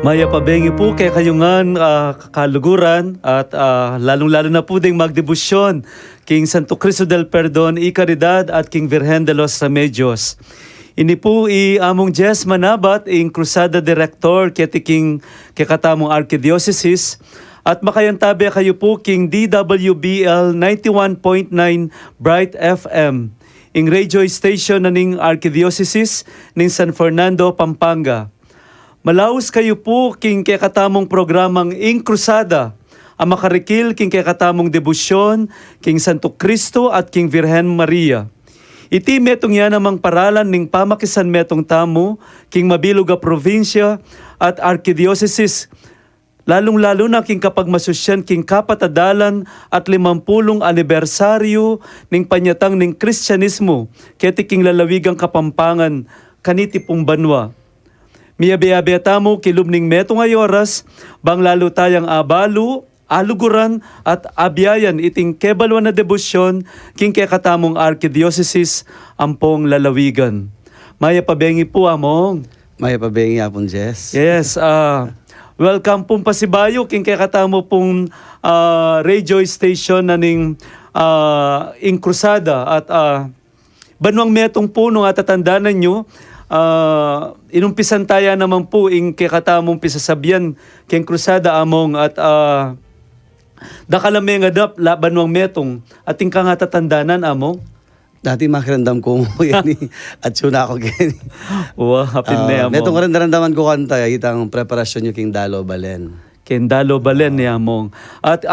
Maya pabengi po kay kayungan kaluguran at lalong-lalo na po ding magdebusyon King Santo Cristo del Perdon y Caridad at King Virgen de los Remedios. Ini po among Jess Manabat ing Crusada Director kiti King kekatamong Archdiocese at makayantabi kayo po King DWBL 91.9 Bright FM ing radio station na ning Archdiocese ning San Fernando, Pampanga. Malaos kayo po king kakatamong programang ing Crusada ang makarikil king kakatamong debosyon, king Santo Cristo at king Virhen Maria. Iti metong yan namang paralan ning pamakisan metong tamo, king mabilog a probinsya at arkidiocese, lalong-lalo na king kapag masusyan king kapatadalan at 50 anibersaryo ning panyatang ning Kristyanismo, keti king lalawigang Kapampangan, kaniti pong banwa. Miyabe-yabe tamo kilub ning metong ayoras, bang lalo tayang abalu, aluguran at abyayan iting kebalwa na debosyon king kekatamong arkidiocese ampong lalawigan. Maya pabengi po among. May pabengi apon, Jess. Yes, welcome pong pasibayo king kekatamo pong radio station na ning Inkrusada at banwang metong puno at tatandanan nyo. Inumpisan tayo naman po ing kekatamong pisasabyan king Krusada among at dakalame nga dap laban wang metong ating ka nga tatandanan among. Dati makiramdam ko mo yan at suna ako gani. Wow, hapin na among. Metong ko rin naramdaman ko kanta, itang preparasyon nyo king Dalo Balen. Kendalo Balen ni among. At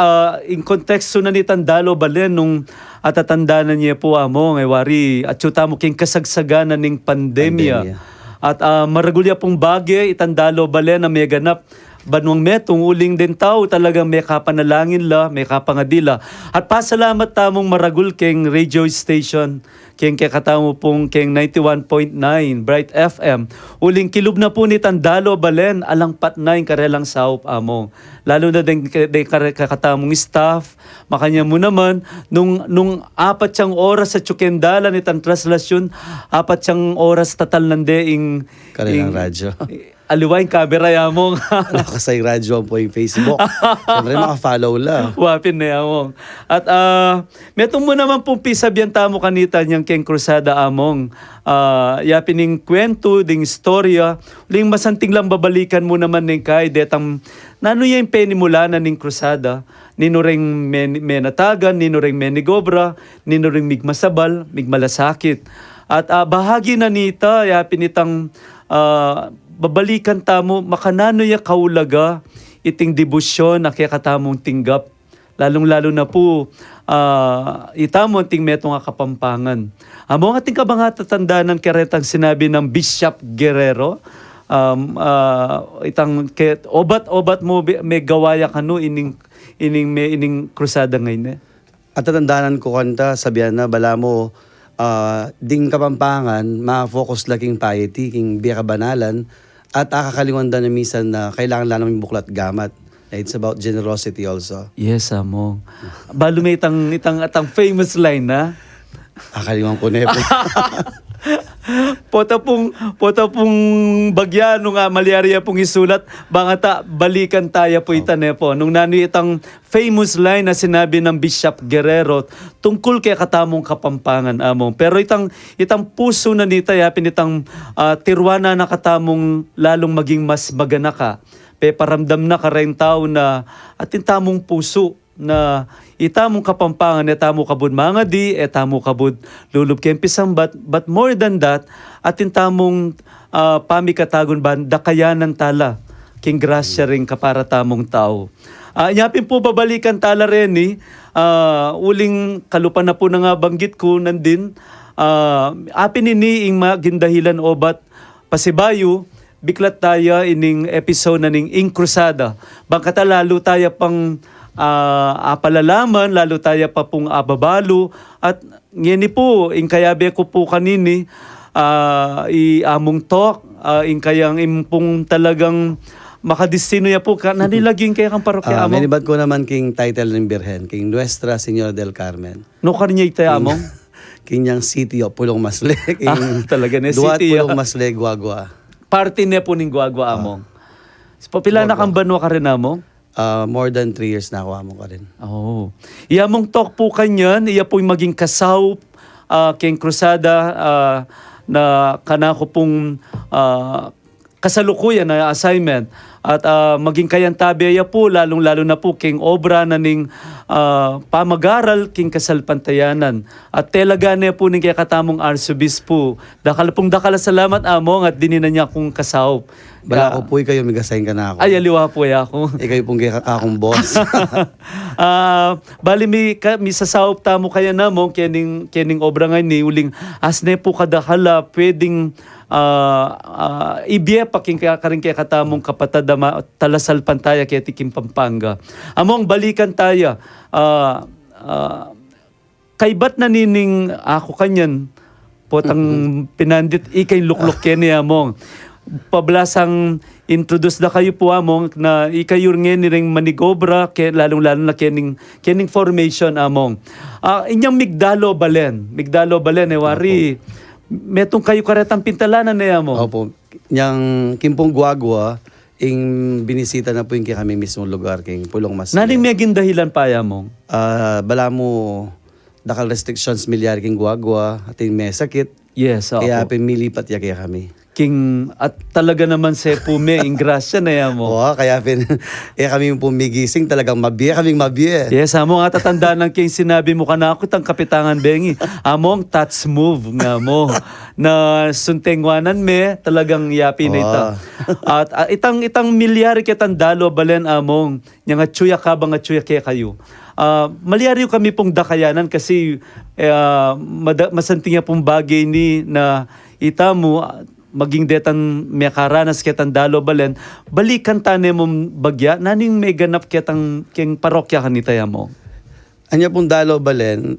in konteksto na ni Tandalo Balen nung atatandanan niya po among ay wari at syuta mo king kasagsaganan ning pandemya. At maragulya pong bagay itandalo Balen na may ganap banwang metong uling din tao talagang may kapanalangin la, may kapangadila. At pasalamat tamong maragul keng radio station, keng kakatamo pong keng 91.9 Bright FM. Uling kilub na po ni Tandalo Balen, alang patnain karelang saup among. Lalo na din kakatamong staff, makanya mo naman, nung 4 siyang oras sa Tsukendala ni tan translasyon, 4 siyang oras tatal nande ing Karelang radyo. Aliwain camera yamong. Nakasay radyo po yung Facebook. Siyempre makafollow la. Wapin na yamong. At metong mo naman pong pisabyan tamo kanita niyang keng Krusada among. Yapining kwento, ding istorya. Uling masanting lang babalikan mo naman ning kay detang nano yung penimula na ning Krusada. Nino ring menatagan, nino ring menigobra, nino ring migmasabal, migmalasakit. At bahagi na nita, yapin itang babalikan tamo, makanano ya kaulaga, iting debosyon na kaya katamong tinggap. Lalong-lalo na po, itamo ting metong Kapampangan. Amo ating kabanga tatandanan karetang sinabi ng Bishop Guerrero, itang obat-obat mo may gawaya kano ining krusada ngayon. At tatandanan ko kanta, sabihan na bala mo, ding Kapampangan, ma-focus la king piety, king biya kabanalan, at akakaliwandan na minsan na kailangan lang namin buklat gamat. It's about generosity also. Yes, amo. Balo may itang famous line na. Akaliwan ko na po. Pota pong bagya nung malaria pong isulat, bangata balikan tayo po itan po. Nung nani itang famous line na sinabi ng Bishop Guerrero tungkol kay katamong Kapampangan among. Pero itang puso na nita yapin itang tirwana na katamong lalong maging mas magana ka. Pe paramdam na ka rin tao na atin tamong puso na itamong Kapampangan, etamo kabud mga di, etamo kabud lulub kempisang but more than that, atin tamong pamikatagon ban, dakayanan tala, king grasya rin kapara tamong tao. Yapin po babalikan tala rin uling kalupan na po na nga banggit ko nandin, apin iniing magindahilan obat pasibayo, biklat tayo ining episode na ning Inkrusada. Bangkata lalo tayo pang apalalaman, lalo tayo pa pong ababalo. At ngeni po, inkayabe ko po kanini, iamong talk, inkayang impong talagang makadistino ya po, nanilaging kaya kang parokya among. Menibad ko naman king title ng Birhen, king Nuestra Señora del Carmen. No kanya itayo among? King yang City of Pulong Masle. King talaga na Duat city. Pulong Masle, Guagua. Party na po ning Guagua among. Papila na kang banwa ka rin among? More than 3 years na ako among ka rin. Oh. Iya mong talk po kanyan, iya po'y maging kasaw king Krusada na kanako pong kasalukuyan na assignment. At maging kayantabi iya po, lalong-lalo na po king obra na ning pamagaral king kasalpantayanan. At talaga niya po ning kaya katamong arsobispo. Dakal pong dakala salamat among at dinina niya kung kasaop. Bala ko po kayo, migasayin ka na ako. Ay, aliwa po ako. Ikaw pong kaya akong boss. Bali mi sasawop tamo kaya namo kening obra nga ni uling asne po kadakala pwedeng ibiya paking karing kaya katamong kapatadama talasal pantaya kaya tikim Pampanga. Among balikan taya kaybat na nining ako kanyan potang pinandit ikay luklok keni among pablasang introduce na kayo po among na ikayo nga ni ring manigobra lalong-lalo na kening formation among. Inyang Migdalo Balen wari metong kayo karetang pintalanan na among. Opo. Yang Kimpong Guagua, binisita na po yung kami mismo lugar, king Pulong Mas. Naning may gindahilan pa among? Bala mo, dakal restrictions milyar king Guagua, ating may sakit. Yes, Kaya ako. pinilipat ya kaya kami. King at talaga naman se pume ingrasya na yamo. Oo, kaya kami yung pumigising talagang kaming mabiye. Yes, among at tatanda ng king sinabi mo kanakot ang kapitangan bengi. Among touch move nga mo na suntengwanan me talagang yapi na ita. At itang milyari kitang dalo balen among nya nga tsuya ka ba nga tsuya kaya kayo. Malyari kami pong dakayanan kasi masanting pong bagay ni na ita mo maging detan may karanas ketang dalo balen, balikan tane mong bagya, naning may ganap ketang king parokya kanita mo? Anya pong dalo balen,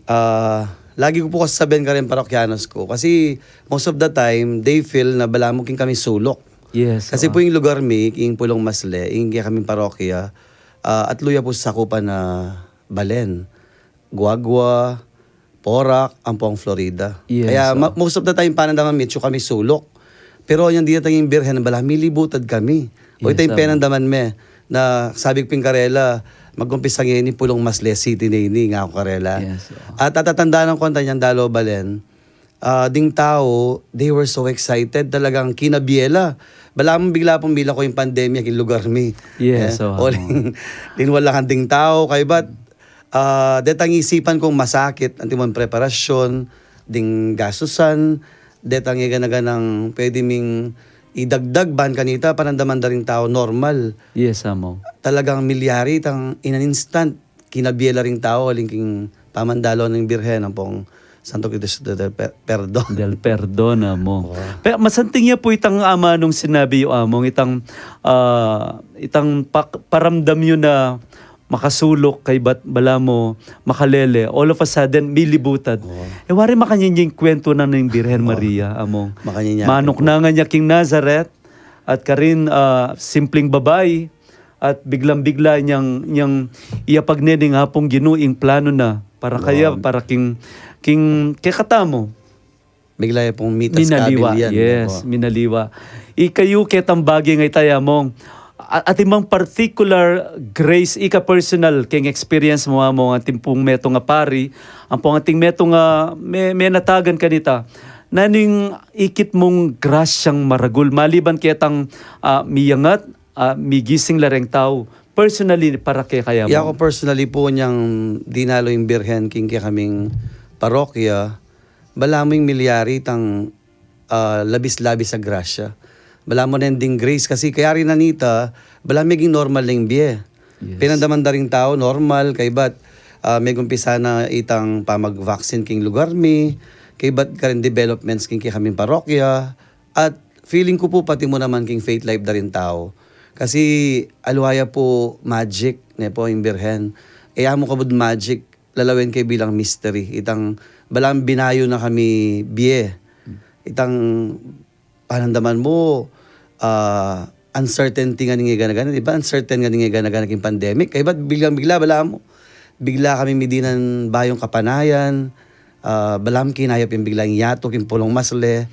lagi ko po kasasabihin ka rin parokyanos ko. Kasi most of the time, they feel na bala mo king kami sulok. Yes. Kasi po yung lugar mi, king Pulong Masle, yung kaya kaming parokya, at luya po sa sakupan na Balen, Guagua, Porac, Ampong, Florida. Yes, Kaya most of the time, panandaman mityo kami sulok. Pero yung di tayong birhen, bala, milibutad kami. O ito yung penandaman me, na sabi ko ping Karela, mag-umpisa ngayon ni Pulong Masle City na ini, nga ako Karela. Yes, At tatatandaan ng konta niyang Dalo Balen, ding tao, they were so excited, talagang kinabiela. Bala mong bigla pong bila ko yung pandemya, yung lugar mi. Yes, Wala kang ding tao, kay ba't, detang isipan kong masakit, antimong preparasyon, ding gasusan, detang ng pwede ming idagdag ban kanita, panandaman da ring tao normal. Yes, amo. Talagang milyari, in an instant, kinabiela ring tao, alingking pamandalo ng birhen, ang pong Santo Cristo del Perdón. Del Perdón amo. Pero masanting niya po itang ama nung sinabi yung among, itang paramdam yun na makasulok kay bala mo makalele all of a sudden milibutad. Wari makanyang kwento na ng Birhen Maria among manok na nga niya king Nazareth at karin simpleng babae at biglang-bigla niyang iapagnening hapong ginuing plano na para kaya para king katamo bigla pong mitas minaliwa. Yan. Yes, minaliwa. Ikayo ketang bagay ngay tayamong at imang particular grace ika personal king experience mo ang ating pong meto nga pari ang pong ating meto nga may natagan kanita naning ikit mong grasyang maragul maliban ketang miyangat migising lareng tao personally para kaya mo. Ako personally po niyang dinalo yung Birhen king kaya kaming parokya bala mo yung milyari tang labis-labis sa grasya. Bala mo na ding grace kasi kaya rin nanita, bala maging normal na yung biye. Yes. Pinandaman da rin tao, normal, kay ba't may gumpisa na itang pamag-vaccine king lugar mi, kay ba't ka rin developments king kaming parokya, at feeling ko po pati mo naman king faith life da rin tao. Kasi alwaya po magic, ne po yung Birhen. Kaya mo kabud magic, lalawin kay bilang mystery. Itang balang binayo na kami biye. Itang panandaman mo, uncertainty nga nga gana-gana, di ba? Uncertain nga gana-gana king pandemic. Kaya ba't biglang-bigla, bala mo? Bigla kami midinan bayong kapanayan, balam kinayap yung biglang yatok, yung Pulong Masle.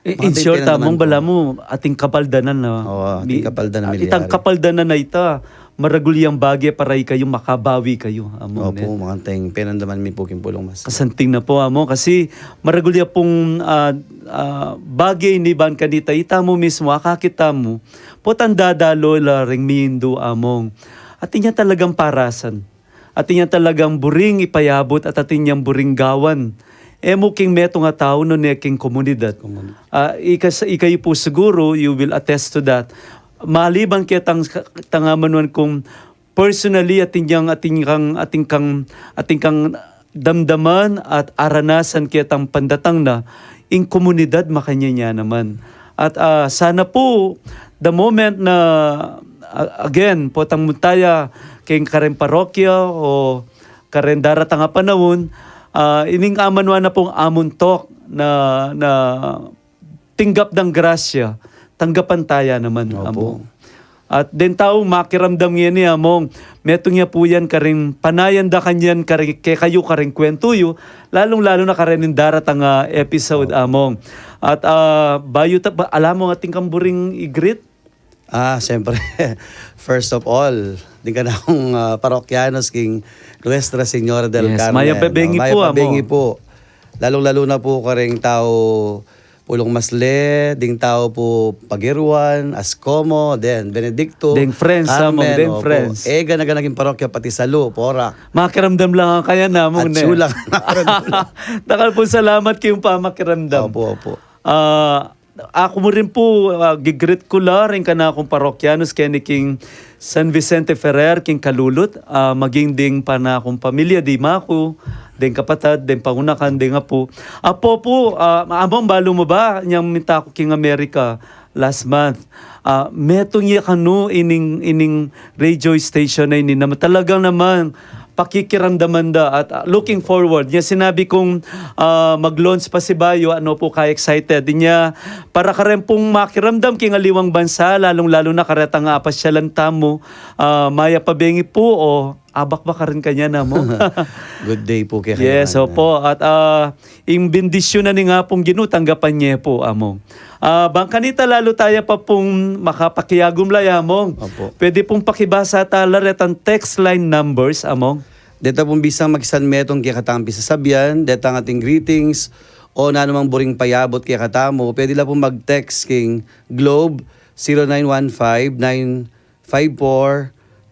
In short, mong bala mo, ating kapaldanan na. Oo, ating kapaldanan milyari. Itang kapaldanan na ita, maragulyang bagay para kayo, makabawi kayo. Opo, mga tayong pinandaman mi po king Pulong Masle. Kasanting na po amo kasi maragulya pong bagay ni ban kanita ita mo mismo akakita mo potanda dalo la ring mindo among at inya talagang parasan atin yan talagang buring ipayabot at atin yang buring gawan. Emo king meto nga tao no ne king komunidad. Ikayo po siguro, you will attest to that. Maliban kaya tangamanuan kung personally ating kang damdaman at aranasan kaya tang pandatang na in komunidad makanya niya naman. At sana po the moment na again po tang muntaya kay karen parokya o karen daratang nga panahon, ining amanwa na pong amuntok na tinggap ng grasya, tanggapan taya naman. Opo. At den tao makiramdam niya niya mong metong niya po yan karing panayan da kanyan karing kayo karing kwentuyo, lalong-lalo na karing daratang episode among. At bayo alam mo ating kamburing igrit? Siyempre, first of all, di ka na akong parokyanos king Nuestra Señora del Yes, Carmen. Maya Pabengi Maya po, Pabengi po. Lalong-lalo na po karing tao Pulong Masle, ding tao po Pagirwan, Ascomo, then Benedicto, Ding friends, Carmen, ding opo. friends. Gana naging parokya pati Salu, Porac. Makiramdam lang ang kaya namong At Sulang. Takal po salamat kayong pamakiramdam. Opo. Ako mo rin po, gigrit ko la rin ka na akong parokyanos kaya ni King San Vicente Ferrer, King Kalulot, maging ding pa na akong pamilya, di mako, ding kapatad, ding pangunakan, ding apo. Apo po, amang balo mo ba, niyang minta ko King America last month. Metong niya kanu ining radio station na ini na talagang naman pakikiramdaman da at looking forward. Niya sinabi kong mag-launch pa si Bayo, ano po ka-excited. Niya para ka rin pong makiramdam king aliwang bansa, lalong-lalo na karetang apasyalan tamo, Maya Pabengi po o abak ba ka rin kanya na mo? Good day po kay Yes, opo. At yung bendisyon na ni nga pong ginutanggapan niya po, among. Bangkanita lalo tayo pa pong makapakiyagum laya, among. Opo. Pwede pong pakibasa talaret ang text line numbers, among. Deta pong bisang magsan metong kaya katampi sa sabyan, deta ang ating greetings, o na namang buring payabot kaya katamo, pwede lang pong mag-text king Globe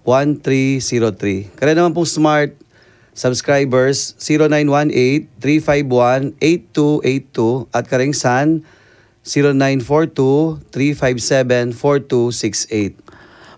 0915-954-1303. Kaya naman pong smart subscribers 0918-351-8282 at karing San 0942-357-4268.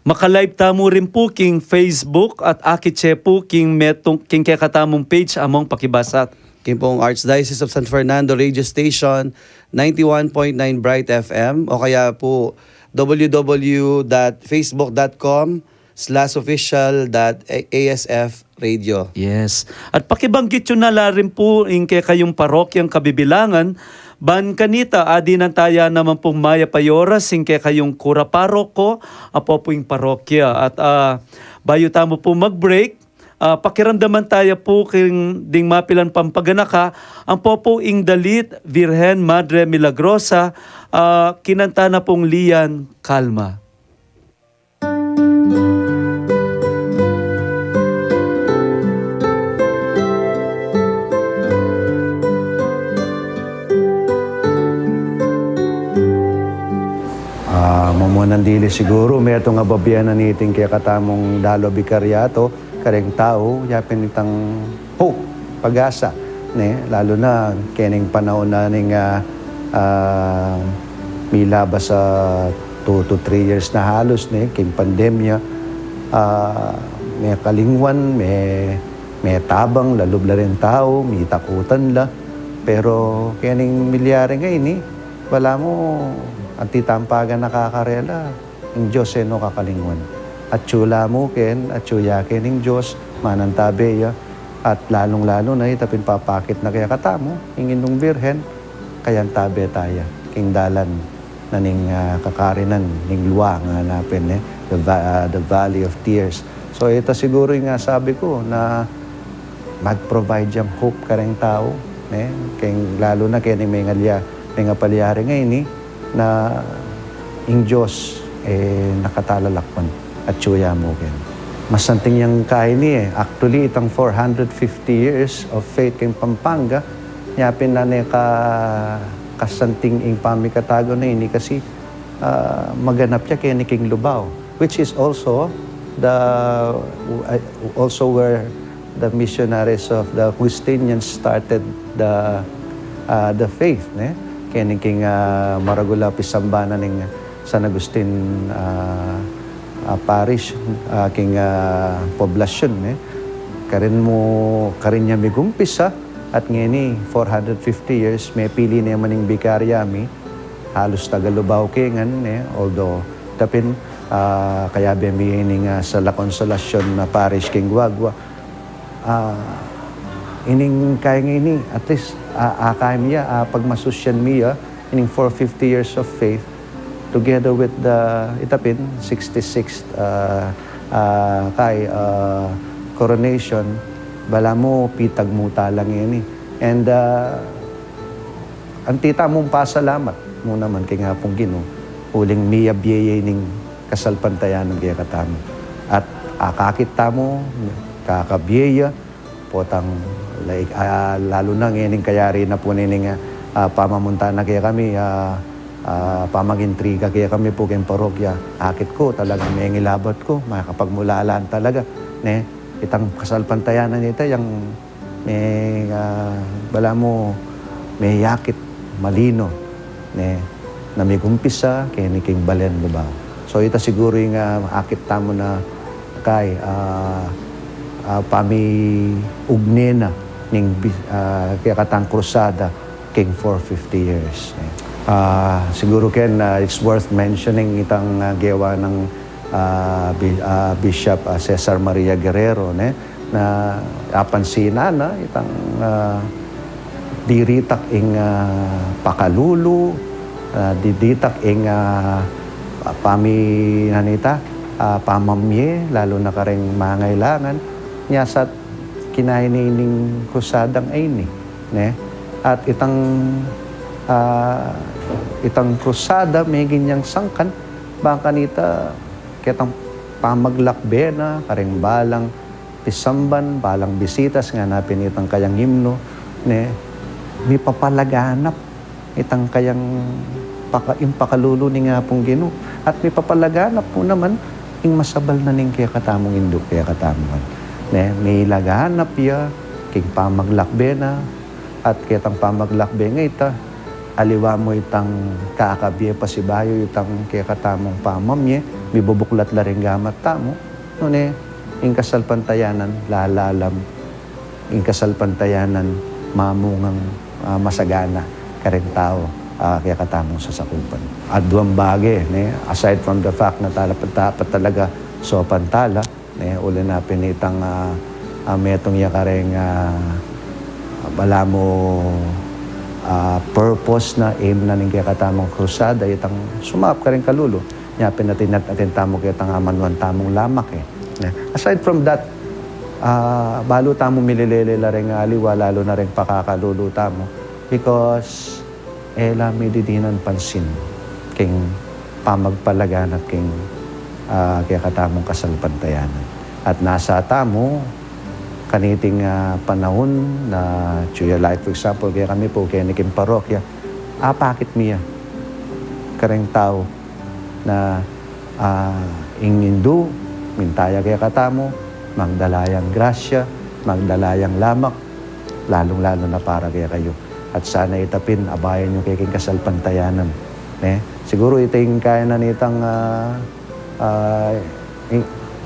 Maka-live tamo rin po king Facebook at Akiche po king metong king kaya katamong page among pakibasat. King pong Archdiocese of San Fernando Radio Station 91.9 Bright FM o kaya po www.facebook.com/official.asf radio. Yes. At pakibanggit yun na rin po in kaya kayong parokyang kabibilangan, ban kanita, adi ng taya naman pong Maya Payora, sing kaya kayong kura paroko, apo po yung parokya. At bayo tamo po mag-break, pakiramdaman tayo po king ding mapilan pampaganaka, ang popo ing dalit, Virgen Madre Milagrosa, kinanta na pong Lian Kalma. Mamunandili siguro, may itong ababiyan na niting kaya katamong dalo bikaryato, kareng tao, yapin itang hope, pag-asa. Lalo na, kining panahon na ning may labas sa 2 to 3 years na halos, king pandemya. May kalingwan, may tabang, lalob la rin tao, may takutan la. Pero kining milyari ngayon, wala mo, ang titampagan nakakarela, ang Diyos no kakalingwan. At tsula mo ken, at tsuyaken ng Diyos, manantabe ya. At lalong-lalo na itapin papakit na kaya katamo, ingin nung Birhen, kayan tabe taya, king dalan na ning kakarinan, ning luwa nga hanapin, the Valley of Tears. So ito siguro yung sabi ko na mag-provide yung hope ka rin tao, lalo na kaya may nga palyari ngayon, na ang Diyos nakatalalakpan at tsuya mo ken. Masanting yung kain actually itang 450 years of faith kay Pampanga, yapin na kasanting ing pamikatago na ini kasi maganap siya kay King Lubao, which is also where the missionaries of the Augustinians started the faith, ne? Kini king maragula pisambana ning San Agustin parish, king poblasyon, ne? Karin niya migumpisa at ngini 450 years may pili niya maning bikaryami halos tagalubaw kingan, ne? Although tapin kaya bemining sa La Consolacion na parish king Guagua ining kaya ini at least akay miya pagmasusyan miya ining 450 years of faith together with the itapin 66th coronation bala mo pitag muta lang ini and ang tita mong pasalamat mo naman kay nga pong Ginoo uling miya biyaya ning kasalpantayan ng kaya katamo at akakit tamo kakabiyaya potang like lalo na ngayon kayari na po nining pamamunta na kaya kami pamagintriga kaya kami po kayong parokya akit ko talagang may ngilabot ko makakapagmulalaan talaga ne itang kasalpantayanan nito yung may bala mo may yakit malino ne na may kumpisa kaya ni king balen ba so ita siguro yung akit tamo na kay pami ugnena ning kaya katang krusada king 450 years. Siguro ken it's worth mentioning itang gewa ng Bishop Cesar Maria Guerrero ne na apansina na itang diritak ing pakalulu diditak ing pami nanita pamamye lalo na kareng mangailangan niya sa kinahinining krusadang ayni ne at itang krusada may ginyang sangkan baka nita kitang pamaglakbe na kareng balang pisamban balang bisitas nga napin itang kayang himno ne may papalaganap itang kayang impakalulu ni nga pong Ginoo at may papalaganap po naman ing masabal na ning kaya katamong induk kaya katamon ne may laganap ya king pamaglakbe na at kitang pamaglakbe nga ita aliwa mo itang kaakabye pasibayo itang kaya katamong pamamye bibubuklat la ring gamat tamo no ne ing kasalpantayanan lalalam ing kasalpantayanan mamungang masagana kareng tao kaya katamong sasakupan at duwang bagay ne aside from the fact na dapat talaga so pantala ne uli na pinitang metong yakareng bala mo purpose na aim na ning kaya katamong krusada itang sumap ka rin kalulo niya pinatinat atin tamo kaya tangaman tamong lamak ne aside from that balo tamo mililele la rin aliwa lalo na rin pakakalulo tamo because lami didinan pansin king pamagpalagan at king kaya katamong kasalpantayanan. At nasa tamo, kaniting panahon na Chuya like for example, kaya kami po kaya niking parokya, pakit miya kareng tao na ingindu, mintaya kaya katamo, magdalayang grasya, magdalayang lamak, lalong-lalo na para kaya kayo. At sana itapin, abayan nyo kaya king kasalpantayanan. Siguro ito yung kaya na nitang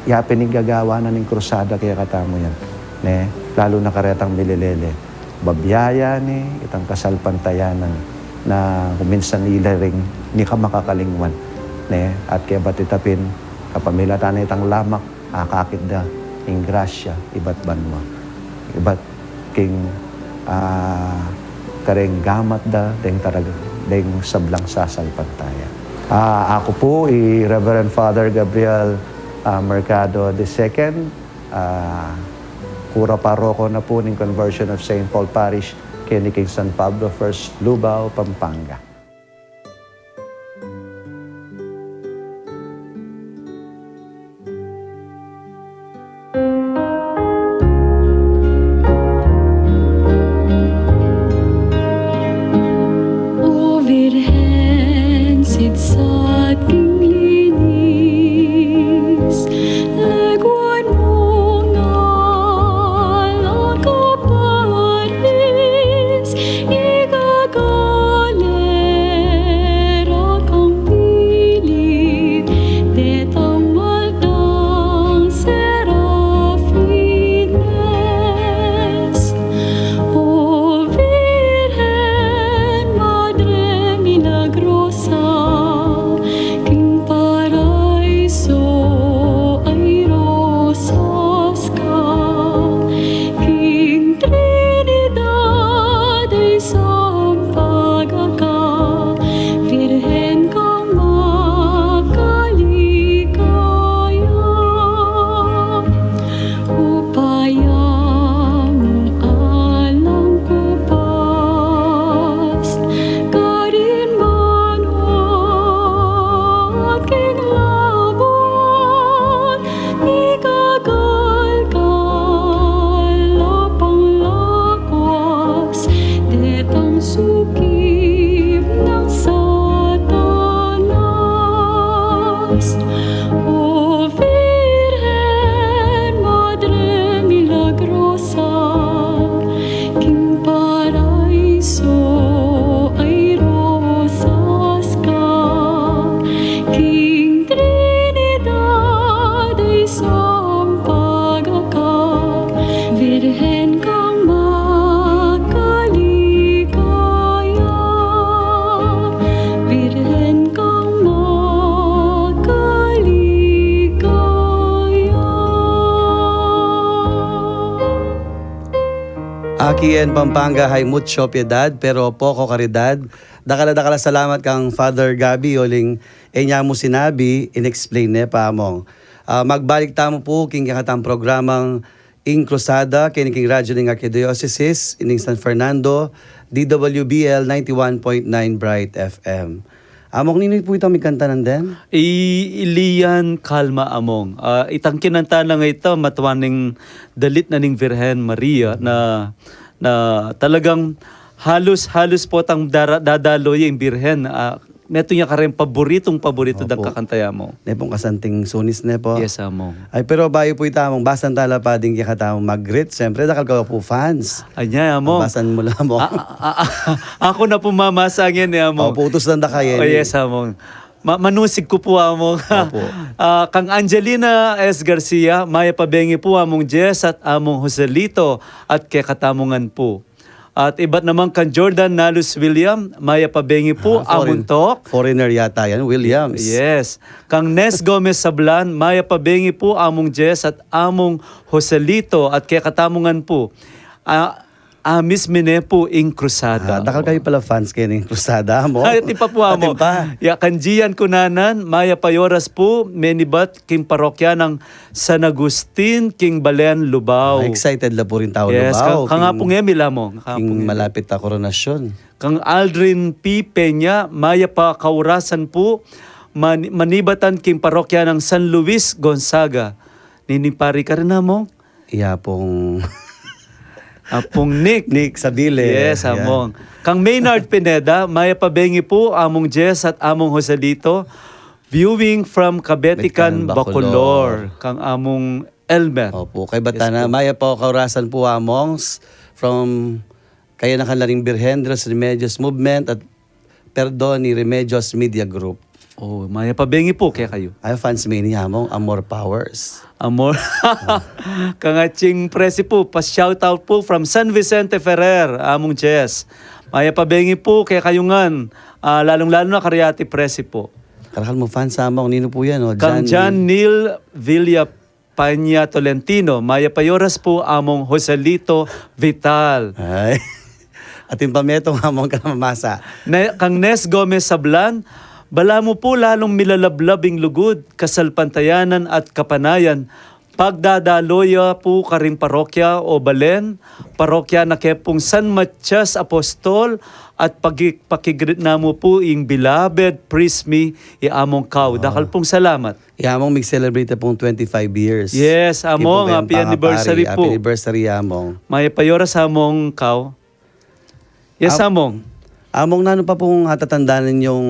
yapin gagawa na ng krusada kaya katamo yan. Lalo na karetang mililele. Babiyaya ni itang kasalpantayanan na kuminsan nila ring ni ka makakalingwan. At kaya ba't itapin, kapamilatan na itang lamak, akakit da, ing grasya, iba't banwa. Iba't king kareng gamat da, deng sablang sasalpantaya. Ako po, Reverend Father Gabriel Mercado II, Kura Paroko na po ng Conversion of St. Paul Parish, Kiniking San Pablo First, Lubao, Pampanga. Aki en Pampanga hay mucho piedad pero poco caridad. Dakala salamat kang Father Gabi oling enya mo sinabi inexplain ne pa among. Magbalik tamo po king kakatang programang In Cruzada king radyo ng Archdiocese in San Fernando, DWBL 91.9 Bright FM. Among ninoy po itong may kanta nanden? Ilian kalma among. Itang kinanta na nga ito, matwaning dalit na ning Virhen Maria na talagang halos po tang dadaloy yung Birhen. Neto niya ka rin paborito dang kakantaya mo. Ne pong kasanting sunis ne po. Yes, among. Ay pero bayo po itamong basan tala pa din kaya katamong mag-greet. Siyempre dakal ka po fans. Anya, among. Basan mo lang mo. Ako na pumamasangin ni among. Putos lang da kayo. Oh, yes, among. Manusig ko po among. Opo. Kang Angelina S. Garcia, maya pabengi po among Jess at among Joselito at kay katamungan po. At iba't naman kang Jordan Nalus William, maya pabengi po among tok. Foreigner yata yan, Williams. Yes. Kang Nes Gomez Sablan, maya pabengi po among Jess at among Joselito at kay katamungan po. Amis mine po in Cruzada. Dakal kayo pala fans kayo ng Cruzada mo. Ay, tipa po amo. Ya, kanjiyan kunanan, maya payoras po, menibat king parokya ng San Agustin, king Balen, Lubao. Excited la po rin tao Yes, Lubao. kang nga pong emila mo. King malapit na koronasyon. Kang Aldrin P. Peña, maya pa kaurasan po, manibatan king parokya ng San Luis, Gonzaga. Ninipari ka rin na mo? Iya pong... Apong Nick. Nick Sabile. Yes, among. Kang Maynard Pineda, maya pabengi po, among Jess at among Joselito, viewing from Kabetikan, Bacolor. Kang among Elmer. Opo, kay Batana. Maya po kaurasan po amongs from kaya na kalaring Birhen de los Remedios Movement at Perdón ni Remedios Media Group. Oh, maya pabengi po, kaya kayo. Ay fans mini among Amor Powers. Amor. Kangaching presi po, pa-shoutout po from San Vicente Ferrer, among Jess. Maya pabengi po, kaya kayungan. Lalong-lalo na Cariati presi po. Karakal mo fans among nino po yan. Kang John Neil Villa Panya Tolentino, maya payoras po among Joselito Vital. Ay. At yung pametong among kalamamasa. Kang Nes Gomez Sablan, bala mo po lalong milalablabing lugod, kasalpantayanan at kapanayan. Pagdadaloya po karing parokya o Balen, parokya na kepong San Matias Apostol at pakigrit na mo po ing beloved Prismi iamong kaw. Dakal pong salamat. Among mag-celebrate pong 25 years. Yes, among happy anniversary po. Happy anniversary among. May payora sa among kaw. Yes, among. Among nano pa pong hatatandaan yung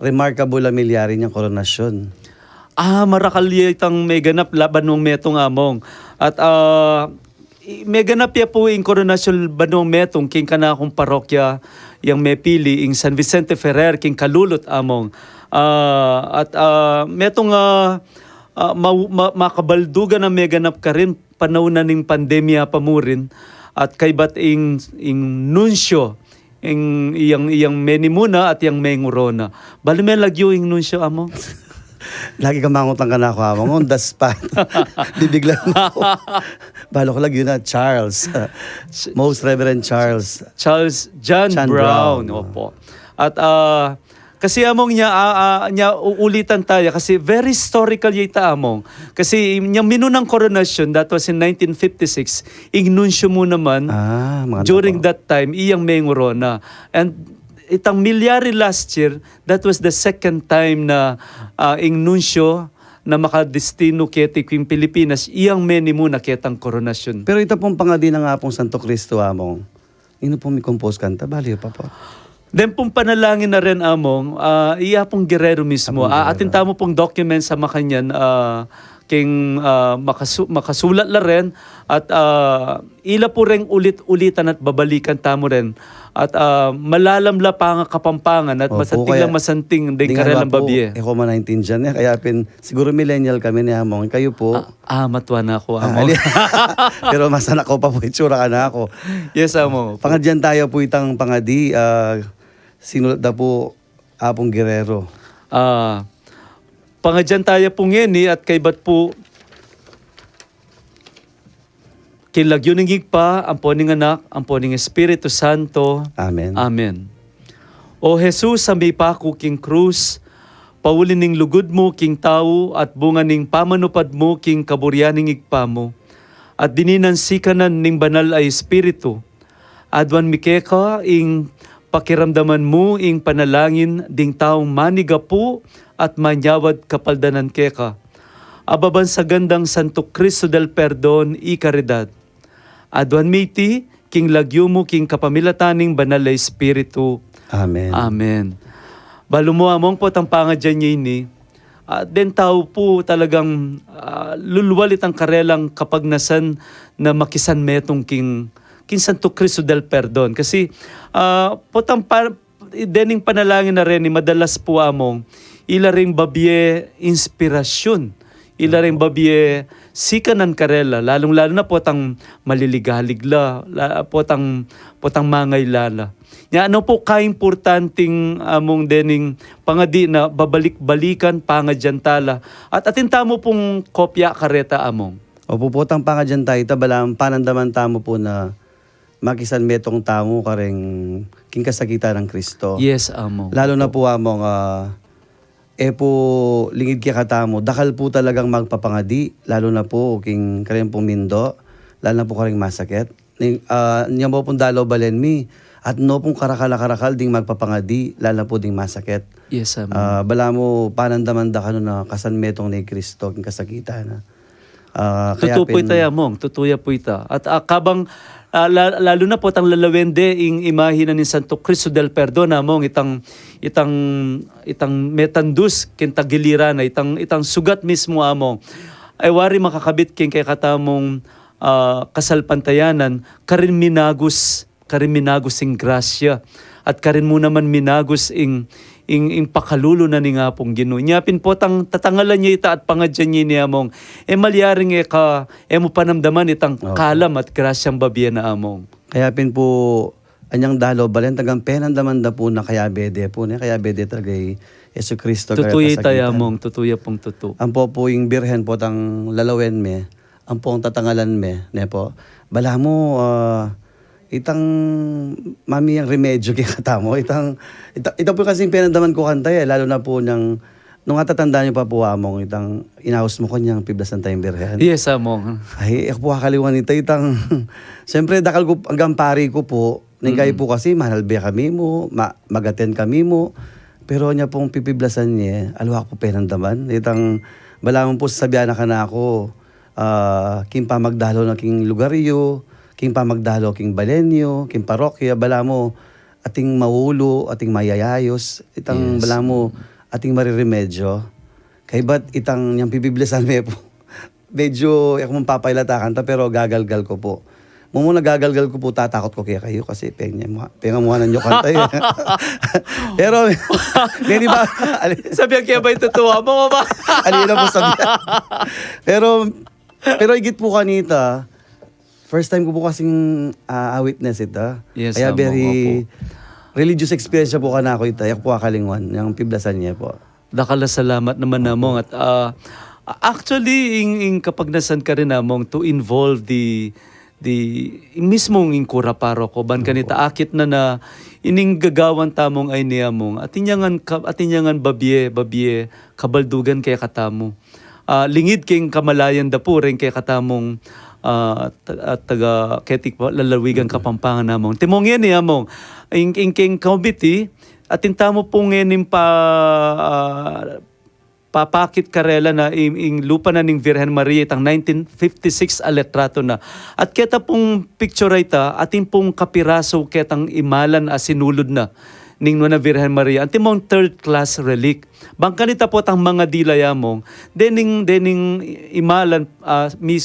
remarkable amilyari niyang koronasyon. Marakalya itang may ganap laban ng metong among. At may ganap ya po yung koronasyon banong metong king kana akong parokya yung may pili ing San Vicente Ferrer king kalulot among. Metong makabaldugan na may ganap ka rin panahon ning pandemya pa mo rin. At kay bat ing nunsyo iyang meni muna at iyang may ngurona. Bali may lagyo ing nunsyo amo. Lagi ka mangutang ka na ako among on the spot. Bibiglan mo ako. Balo ko lang yun na Charles. Most Reverend Charles. Charles John Brown. Opo. At kasi among niya uulitan tayo kasi very historical yita among. Kasi yung minunang koronasyon, that was in 1956, ignunsyo mo naman during that time, iyang may ngurona. And itang milyari last year, that was the second time na ignunsyo na makadestino kete kwing Pilipinas, iyang meni mo na ketang koronasyon. Pero ito pong pangadi na nga pong Santo Cristo among. Ino pong may compose kanta, bali pa po. Then pong panalangin na rin among, iya pong Guerrero mismo. Atin tamo pong document sa makanyan, king makasulat la rin at ila po rin ulit-ulitan at babalikan tamo rin. At malalamla pa nga kapampangan at masanting lang masanting din karelang babiye. Eko man 19 dyan kaya siguro millennial kami ni among. Kayo po. Matuwa na ako among. Pero masanak ko pa po, itsura ka na ako. Yes among. Pangadyan tayo po itang pangadi. Sinulat na po Apong Guerrero. Pangadyan tayo pong yan at kay ba't po Kilagyo ning igpa, ampo ning anak, ampo ning Espiritu Santo. Amen. Amen. O Jesus, sa may pako king krus, paulin ning lugod mo king tao at bunga ning pamanupad mo king kaburyaning igpa mo. At dininan sikanan ning banal ay Espiritu. Adwan mikeka ing pakiramdaman mo ing panalangin ding taong manigapu at manyawad kapaldanan keka. Ababan sa gandang Santo Cristo del Perdon y Caridad. Adwan miti king lagyo mo king kapamilataning banal ay Espiritu. Amen. Amen. Balumuamong po ang pangadyan niya ini. Den tao po talagang luluwalit ang karelang kapag nasan na makisan metong king Santo Cristo del Perdon. Kasi dening panalangin na rin, madalas po among ila ring babye inspirasyon. Ila ring babye sikanan karela. Lalong-lalo na po tang maliligaligla. Po tang mangaylala. Nya ano po kaimportanting among dening pangadi na babalik-balikan pangadyantala. At atinta mo pong kopya kareta among. Opo po tang pangadyan tayo, tabalang panandaman tamo po na makisan metong tamo kareng king kasakitan ng Kristo. Yes, among. Lalo na po among po lingid kaya katamo, dakal po talagang magpapangadi, lalo na po king kareng pong mindo, lalo na po kareng masakit. Niya mo pong dalaw balenmi, at no pong karakal ding magpapangadi, lalo na po ding masakit. Yes, among. Bala mo panandaman da kano na kasan metong ni Kristo king kasakitan na. Totoo po ita among, tutuya po ita. At kabang lalo na po tang lalawende ing imahina ni Santo Cristo del Perdon among itang metandus kintagiliran na itang sugat mismo among ay wari makakabit king kay katamong kasalpantayanan karin minagos ing grasya at karin mo naman minagos ing pakalulo na ni nga pong Ginoo. Nyapin po tang tatangalan niya ita at pangadyan niya niya among malyaring mo panamdaman itang kalam at grasyang babiya na among. Kaya pin po anyang dalo balen tagang penandaman da po na kaya bede po ne kaya bede talaga Yesu Kristo Tutuya tayo among, tutuya pong tutu. Ang po yung birhen po tang lalawen me, ang po tatangalan me, ne po. Bala mo itang mami ang remedyo kay katamo. Ito po kasi pinandaman ko kanta lalo na po nung tatandaan niyo pa po among itang inaus mo ko niyang piblas ng tayong birhen. Yes, among. Ay, ako po kakaliwan ito itang siyempre dakal ko hanggang pari ko po kayo po kasi mahalbe kami mo, magaten kami mo. Pero niya pong pipiblasan niya, alwa ko penandaman. Itang balamang po sasabihan na ka na ako, king pamagdalo na king lugaryo, king pamagdalo king balenyo, king parokya, bala mo ating maulo, ating mayayayos, itang Yes. bala mo ating mariremedyo. Kay ba't itang niyang pipiblasan me po, medyo ako mong papailatakan ta pero gagalgal ko po. Muna gagalgal ko po, tatakot ko kaya kayo kasi pengamuhanan nyo kanta Pero, hindi ba? Sabihan kaya ba itutuwa mo ba? Alina po sabihan. Pero higit po kanita, first time ko po kasing witness ita. Yes, Kaya amo, very religious experience po ka na ako ita. Yak po kakalingwan, yung piblasan niya po. Dakala salamat naman namong at actually kapag nasan ka rin namong to involve the mismong inkura paro ko ban kanita akit na ining gagawan tamong ay niya mong atinyangan babye kabaldugan kay katamo lingid king kamalayan da po rin kay katamong taga ketik lalawigan kapampangan namong timong yan niya mong king committee atin tamo pong ngayon papakit karela na ing lupa na ning Virgen Maria itang 1956 aletrato na. At keta pong picture ita, ating pong kapiraso ketang imalan sinulod na ning na Virgen Maria. Ating mong third class relic. Bangkanita po tang mga dilayamong, dening imalan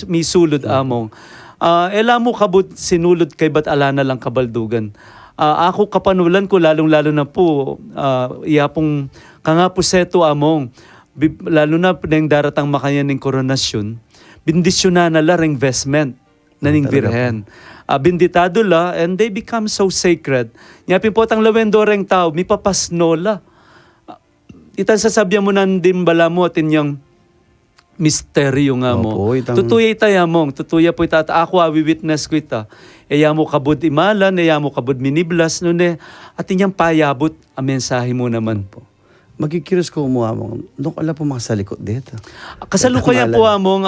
misulod among. Ela mo kabut sinulod kay bat alana lang kabaldugan. Ako kapanulan ko lalong-lalo na po iya pong kangapuseto among lalo na ng daratang makayan ng koronasyon, bindisyonan na la investment na ning Virgen. Binditado la and they become so sacred. Nyapin po tang lawendoreng tao, mi papasno la. Itan sasabyan mo nan din bala mo atin yung misteryo nga mo. Opo, itang- Tutuya itaya mong, tutuya po ita, at ako witness ko ita. Eya mo kabud imalan, eya mo kabud miniblas, nun at inyang payabot ang mensahe mo naman po. Magkikirios ko mo among, nung ala po mga sa likod dito. Kasalukuyan po among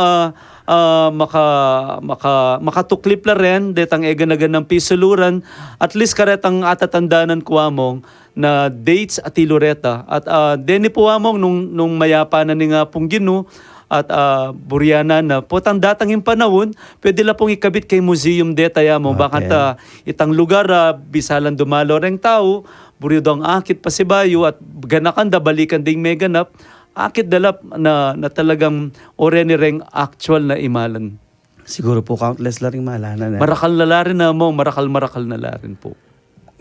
makatuklip la rin, detang eganagan ng pisuluran, at least karetang atatandanan ko among na dates at ilureta. At deni po among nung mayapa na ni nga pong Gino, at Buriana na potang datang yung panahon, pwede la pong ikabit kay museum detaya mo. Okay. Bakit itang lugar, bisalan dumalo reng tao, buriyo daw ang akit pa si Bayo at ganakan da balikan ding may ganap, akit dalap na talagang oreni reng actual na imalan. Siguro po countless la rin malanan. Marakal na la rin na mo, marakal na la rin po.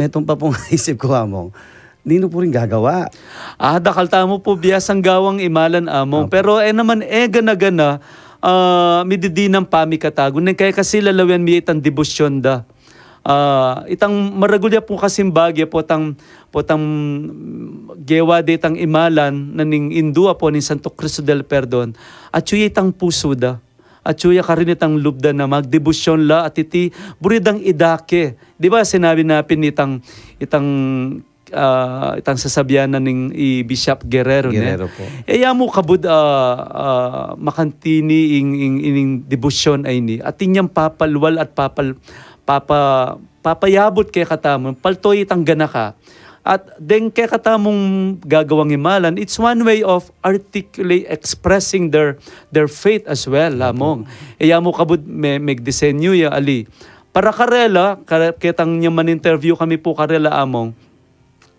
Metong pa pong isip ko among, nino po rin gagawa. Dakal tamo po biyasang gawang imalan among. Pero naman gana-gana, mididi ng pamikatago. Kaya kasi lalawian mi itang debosyon da. Itang maragulya po kasing bagya potang gewa de itang imalan na ning indua po ni Santo Cristo del Perdon. At suya itang puso da. At suya ka rin itang lubda na magdebosyon la at iti buridang idake. Di ba sinabi napin itang sasabihan na ning Bishop Guerrero Po. Eya mo kabud makantini ing debosyon ay ni at inyang papalwal at papayabot kay katamon paltoy itang ganaka at den kay katamong gagawang imalan. It's one way of articulate expressing their faith as well lamong. Eya mo kabud megdisenyo ya ali para karela ketang niya man-interview kami po karela among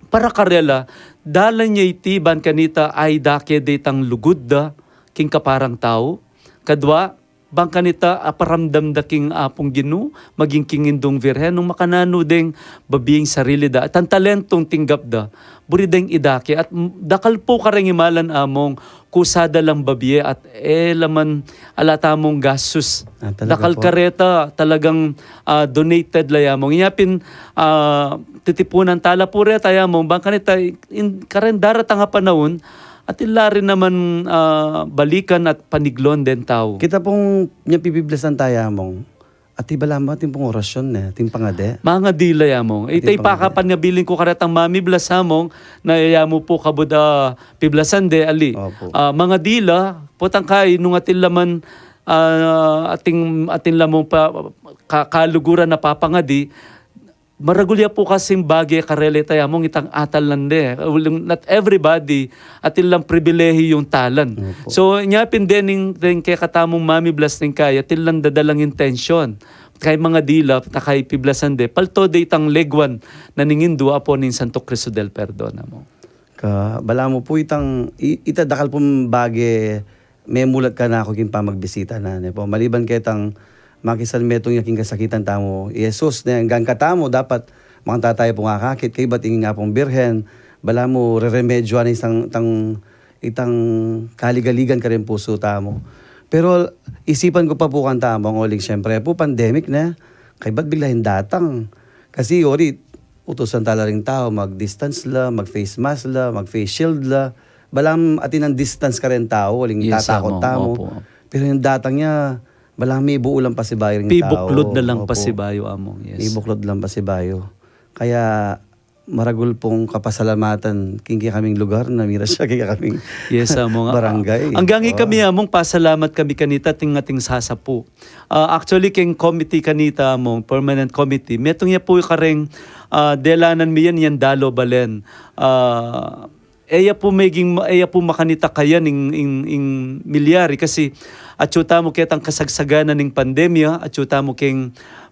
para karela, dala niya itiban kanita ay dake detang lugod da, king kaparang tao. Kadwa, bang kanita aparamdam da king apong Gino, maging kingindong virhen, nung makanano ding babiyeng sarili da, at ang talentong tinggap da, burideng idake, at dakal po kareng imalan among, kusada lang babiye, at laman alata mong gasus. Dakal po. kareta, talagang donated layamong. Inyapin, titipunan tala pure tayo mo bang kanita karen daratang panahon at ila rin naman balikan at paniglon den tao. Kita pong niya pipiblasan tayo among, at iba lamang ating pong orasyon na, ating pangade. Mga dila yamong. Itay pakapan nga biling ko karetang mami blasamong na yayamo po kabud piblasan de ali. Opo. Mga dila potang kay nung atin laman ating lamong kaluguran na papangadi. Maragulya po kasing bagay karele tayo mong itang atal lande. Not everybody atin lang pribilehi yung talan. Opo. So nyapin din kay katamong mami blas ning kaya atin lang dadalang intensyon. Kay mga dilap na kay piblasan de palto de itang legwan na ningindu apo ning Santo Cristo del Perdon mo. Bala mo po itadakal pong bagay, may mulat ka na ako kin pa magbisita na. Po. Maliban kay itang makisan metong yaking kasakitan tamo. Jesus na hanggang katamo dapat mga tatay pong akakit kay ba't nga pong birhen. Bala mo re-remedyo na itang kaligaligan ka rin puso tamo. Pero isipan ko pa po kan tamo ang uling syempre po pandemic na. Kay ba't biglahin datang? Kasi ori utusan tala ring tao mag-distance la, mag-face mask la, mag-face shield la. Balam atin ang distance ka rin tao, uling Yes, tatakot tamo. opo. Pero yung datang niya balang may buo lang pa si Bayo ring tao. Pibuklod na lang Opo. pa si Bayo among. Yes. May buklod lang pa si Bayo. Kaya maragul pong kapasalamatan kinki kaming lugar na mira siya kaya kaming Yes, among. barangay. Hanggang kami among pasalamat kami kanita ating sasapu. Actually king committee kanita among permanent committee. Metong ya po kareng delanan mi yan dalo balen. Eya po makanita kaya ing milyari kasi atyuta mo ketang kasagsagana ning pandemya, atyuta mo king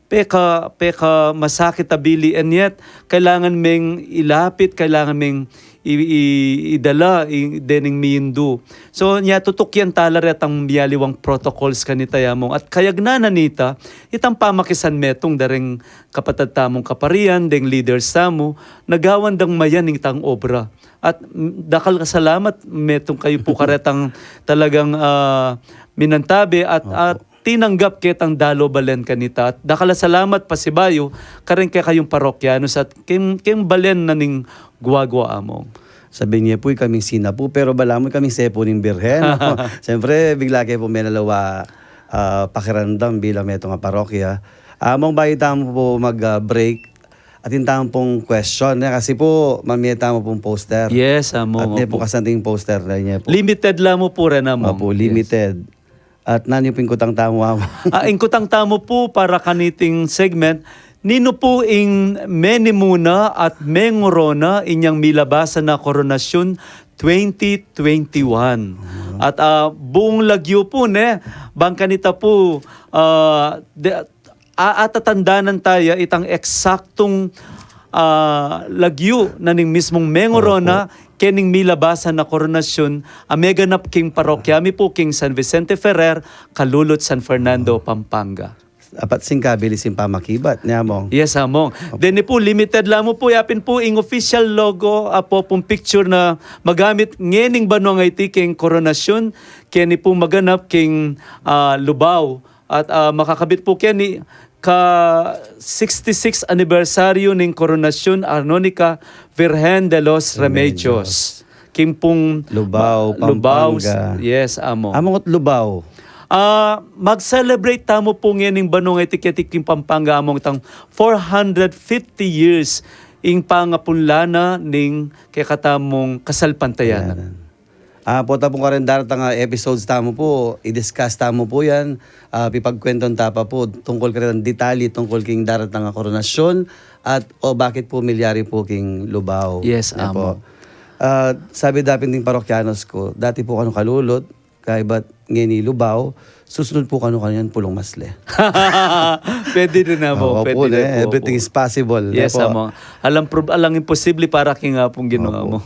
peka masakit abili and yet kailangan meng ilapit, kailangan meng idala dening miindu. So nya tutok yan tala ret ang miyaliwang protocols kanita yamong at kayagnanan nita itang pamakisan metong dareng kapatad tamong kaparian deng leaders tamo nagawan dang mayan itang obra. At dakal kasalamat metong kayo po karetang talagang minantabi at tinanggap kitang dalo balen kanita at dakala salamat pa si Bayo karen kay kayong parokyanos at kim balen na ning guwagwa among. Sabi niya po, kaming sina po, pero bala mo kaming sepo ng birhen. Siyempre, bigla kayo po may nalawa pakiramdam bilang may nga parokya. Among bayi tamo po mag-break at yung tamang pong question. Kasi po, mamiyata mo pong poster. Yes, amo. At niya po kasanting poster na niya po. Limited lang mo po rin, amo. Opo, limited. At nanyo pingkutang tamo amo. Ingkutang tamo po para kaniting segment. Nino po ing meni muna at mengorona inyang milabasan na koronasyon 2021. At buong lagyo po ne, bangkanita po atatandanan tayo itang eksaktong lagyo na ning mismong mengorona kening milabasan na koronasyon ameganap king parokya mi po king San Vicente Ferrer, Kalulot, San Fernando, Pampanga. Apat sing kabilis yung pamakibat niya mong. Yes, among. Then po, limited lang mo po. Yapin po, ing official logo, po pong picture na magamit ngening banong ay king koronasyon, keni po maganap king Lubao. At makakabit po keni ka 66 anibersaryo ng koronasyon Arnonica Virgen de los Remedios. Kim pong Lubao, Pampanga. Yes, amo. Among at Lubao. Mag-celebrate tamo po ngayon ng banong etiketik yung Pampanga among itang 450 years ing pangapunlana ning kay katamong kasalpantayanan. Po tapong karendarat nga episodes tamo po, i-discuss tamo po yan, pipagkwenton tapa po tungkol karendaran detalye tungkol king darat nga koronasyon at bakit po milyari po king Lubao. Yes, Yan amo. po. Sabi dapin ding parokyanos ko, dati po kano Kalulot, kay ba't ngeni Lubao, susunod po kano yan Pulong Masle. Pwede din na mo. Oo po, everything is possible. Yes, amo. Alang imposible para king nga pong ginawa mo.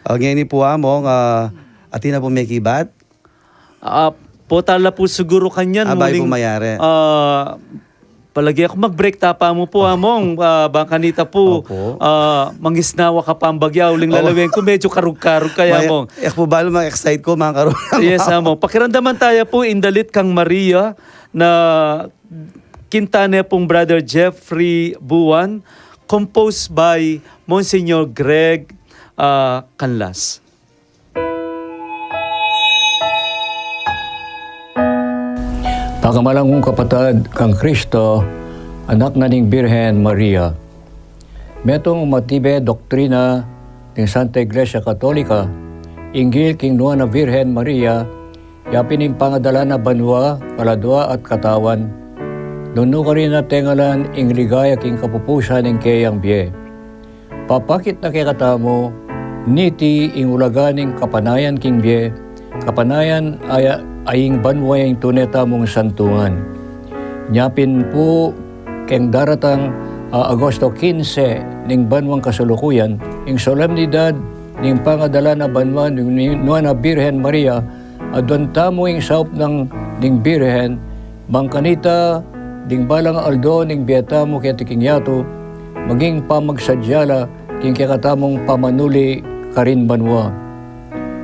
Ngeni po among, atina po may kibat. Po tala po siguro kanyan. Abay po mayari. Palagi ako mag-break tapa mo po among bangkanita po Opo. mangisnawa ka pa ang bagyaw uling lalawin ko medyo karug-karug kaya mong po balo ma-excite ko mga karoon. yes amo pakiramdaman tayo po indalit kang Maria na kintane pong Brother Jeffrey Buwan composed by Monsignor Greg Canlas. Pagkamalang kong kapatid kang Kristo, anak na ning Birhen Maria. Metong matibe doktrina ng Santa Iglesia Katolika, inggil king nuwa na Birhen Maria, yapin yung pangadala na banwa, kaladwa at katawan, nuno ka rin na tengalan ing ligaya king kapupusan ng kayang biye. Papakit na kay katamo, niti ing ulaganing kapanayan king biye, kapanayan aying banway ang tuneta mong santungan. Nyapin po keng daratang Agosto 15 ning banwang kasulukuyan, ing solemnidad ning pangadala na banwa na Birhen Maria, adon tamo ing saup ng ning Birhen, bangkanita ding balang aldo ning bieta mo kaya tiking yato, maging pamagsadyala king kakatamong pamanuli karin banwa.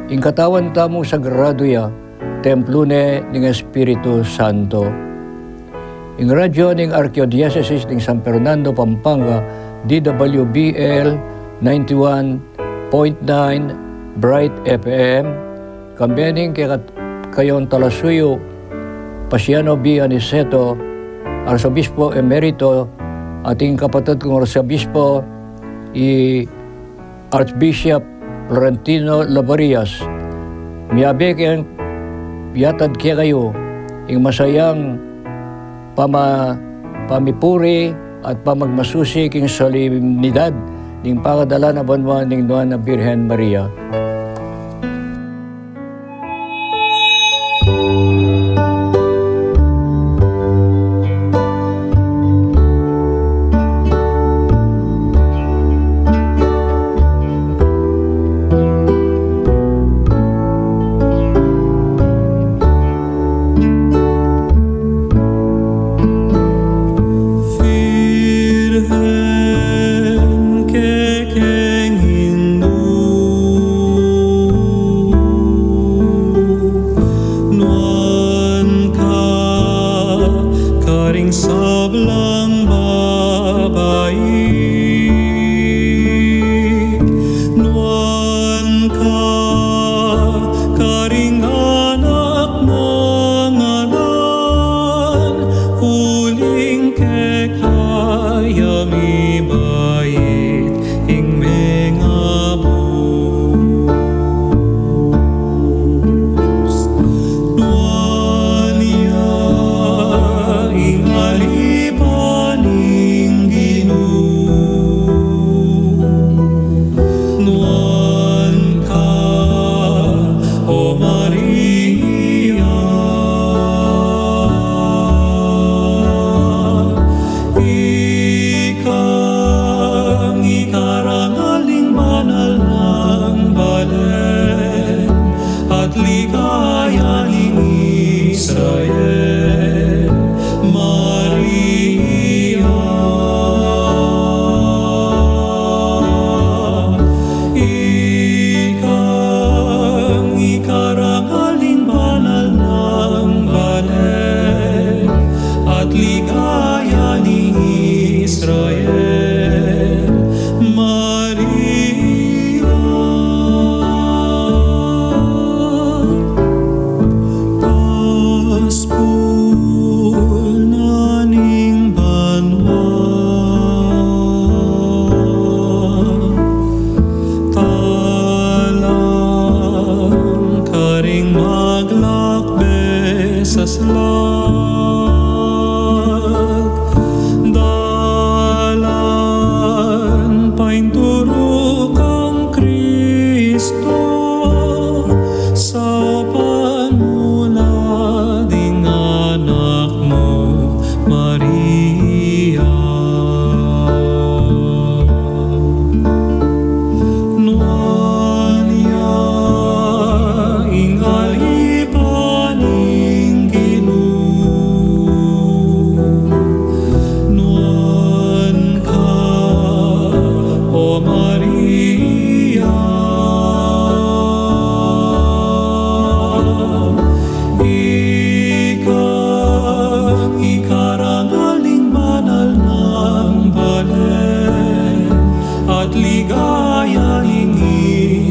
Ing katawan tamo sa graduya, templone ng Espiritu Santo. Ing radyo ng Archdiocese ng San Fernando, Pampanga, DWBL 91.9 Bright FM, kambening kayon Talasuyo, Pasiano B. Aniceto, Arsobispo Emerito, ating kapatid kong Arsobispo, Archbishop Florentino Labarias, miyabe kayang yatad kaya kayo ing masayang pamipuri at pamagmasusi king solemnidad ning pakadala na banwa ning nuwan na Birhen Maria. Virgen que kengin nuan ka karing sablang babae nuan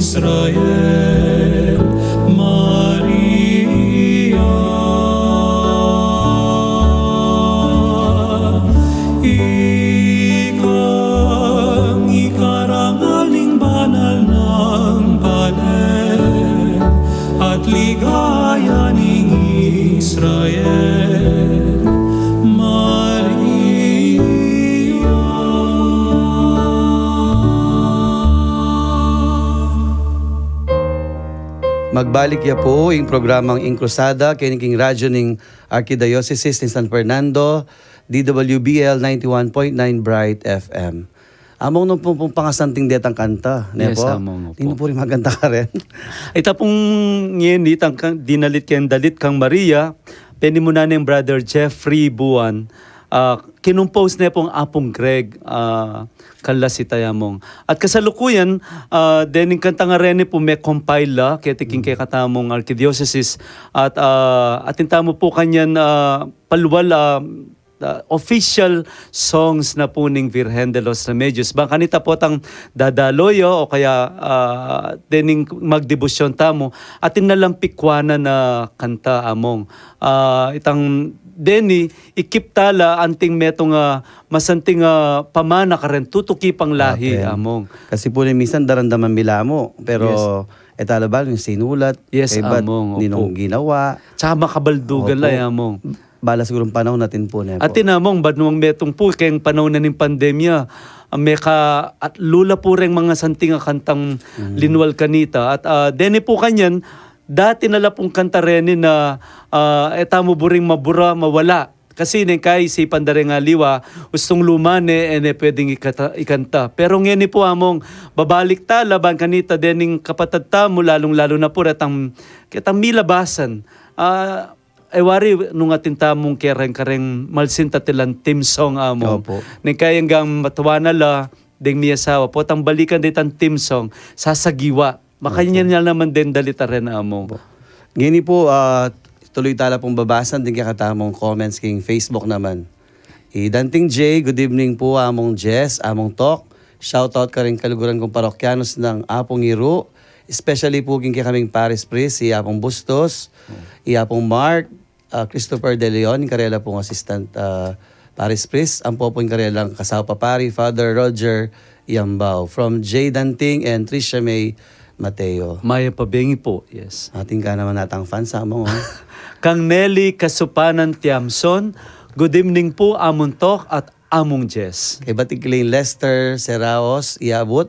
Israel, Maria. Ikang ikarangaling banal ng Balen at ligaya ng Israel, Magbalik ya po yung programang Inkrusada kiniking radyo ng Archdiocese ni San Fernando, DWBL 91.9 Bright FM. Among nung pong pangasanting detang kanta, Yes, Nepo? among Hindi po rin maganda ka rin. Ita pong nginit ang dinalit kang dalit kang Maria, pwede mo na ng Brother Jeffrey Buwan, kinumpose na pong Apong Greg, kalasitayamong. At kasalukuyan, dening kanta nga rin po may compile kaya tiking kay katamong Archdiocese at atintamo po kanyan paluwal official songs na po ning Virgen de los Remedios. Bang kanita po tang dadaloyo o kaya dening magdebosyon tamo at inalampikwana na kanta among. Itang deni ikip tala anting metong masanting pamana ka rin tutuki pang lahi Okay. among. Kasi po minsan darandaman milamo, pero etalabal yung sinulat, Yes, ba't among, ninong opo. ginawa. Tsaka makabaldugan Opo. lang among. Bala siguro panahon natin po, Nepo. At tinamong, bad nung metong po, kayang panahon na ng pandemya, meka at lula po rin mga santing kantang linwal kanita. At deni po kanyan, dati nala pong kanta rin na etamo buring mabura, mawala. Kasi kay si pandaring liwa, gustong lumane, pwedeng ikanta. Pero ngayon po among, babalik tala, bang kanita, dening kapatad tamo, lalong-lalo na po, kitang milabasan. Wari nung atintamong kereng-kereng malsinta tilan team song amo. Opo. Ning kayang gang matuwa na la, ding miyasawa po, tang balikan ditan team song, sasagiwa. Makanya niya naman din dalita rin amo. Ngini po, tuloy tala pong babasan din kakatamong comments king Facebook naman. Danting J, good evening po among Jess, among Talk. Shoutout ka rin kaluguran kong parokyanos ng Apong Iru. Especially po king kaming Paris Priest, si Apong Bustos, Apong Mark, Christopher De Leon, karela pong assistant Paris Priest. Ang po pong karelang kasaw papari, Father Roger Yambao. From J. Danting and Tricia May Mateo. Maya pabengi po, yes. Ating ka naman natang fans sa among. Kang Nelly Kasupanan Tiamson, good evening po among Tok at among Jess. Kay Batigling Lester Seraos, iabot.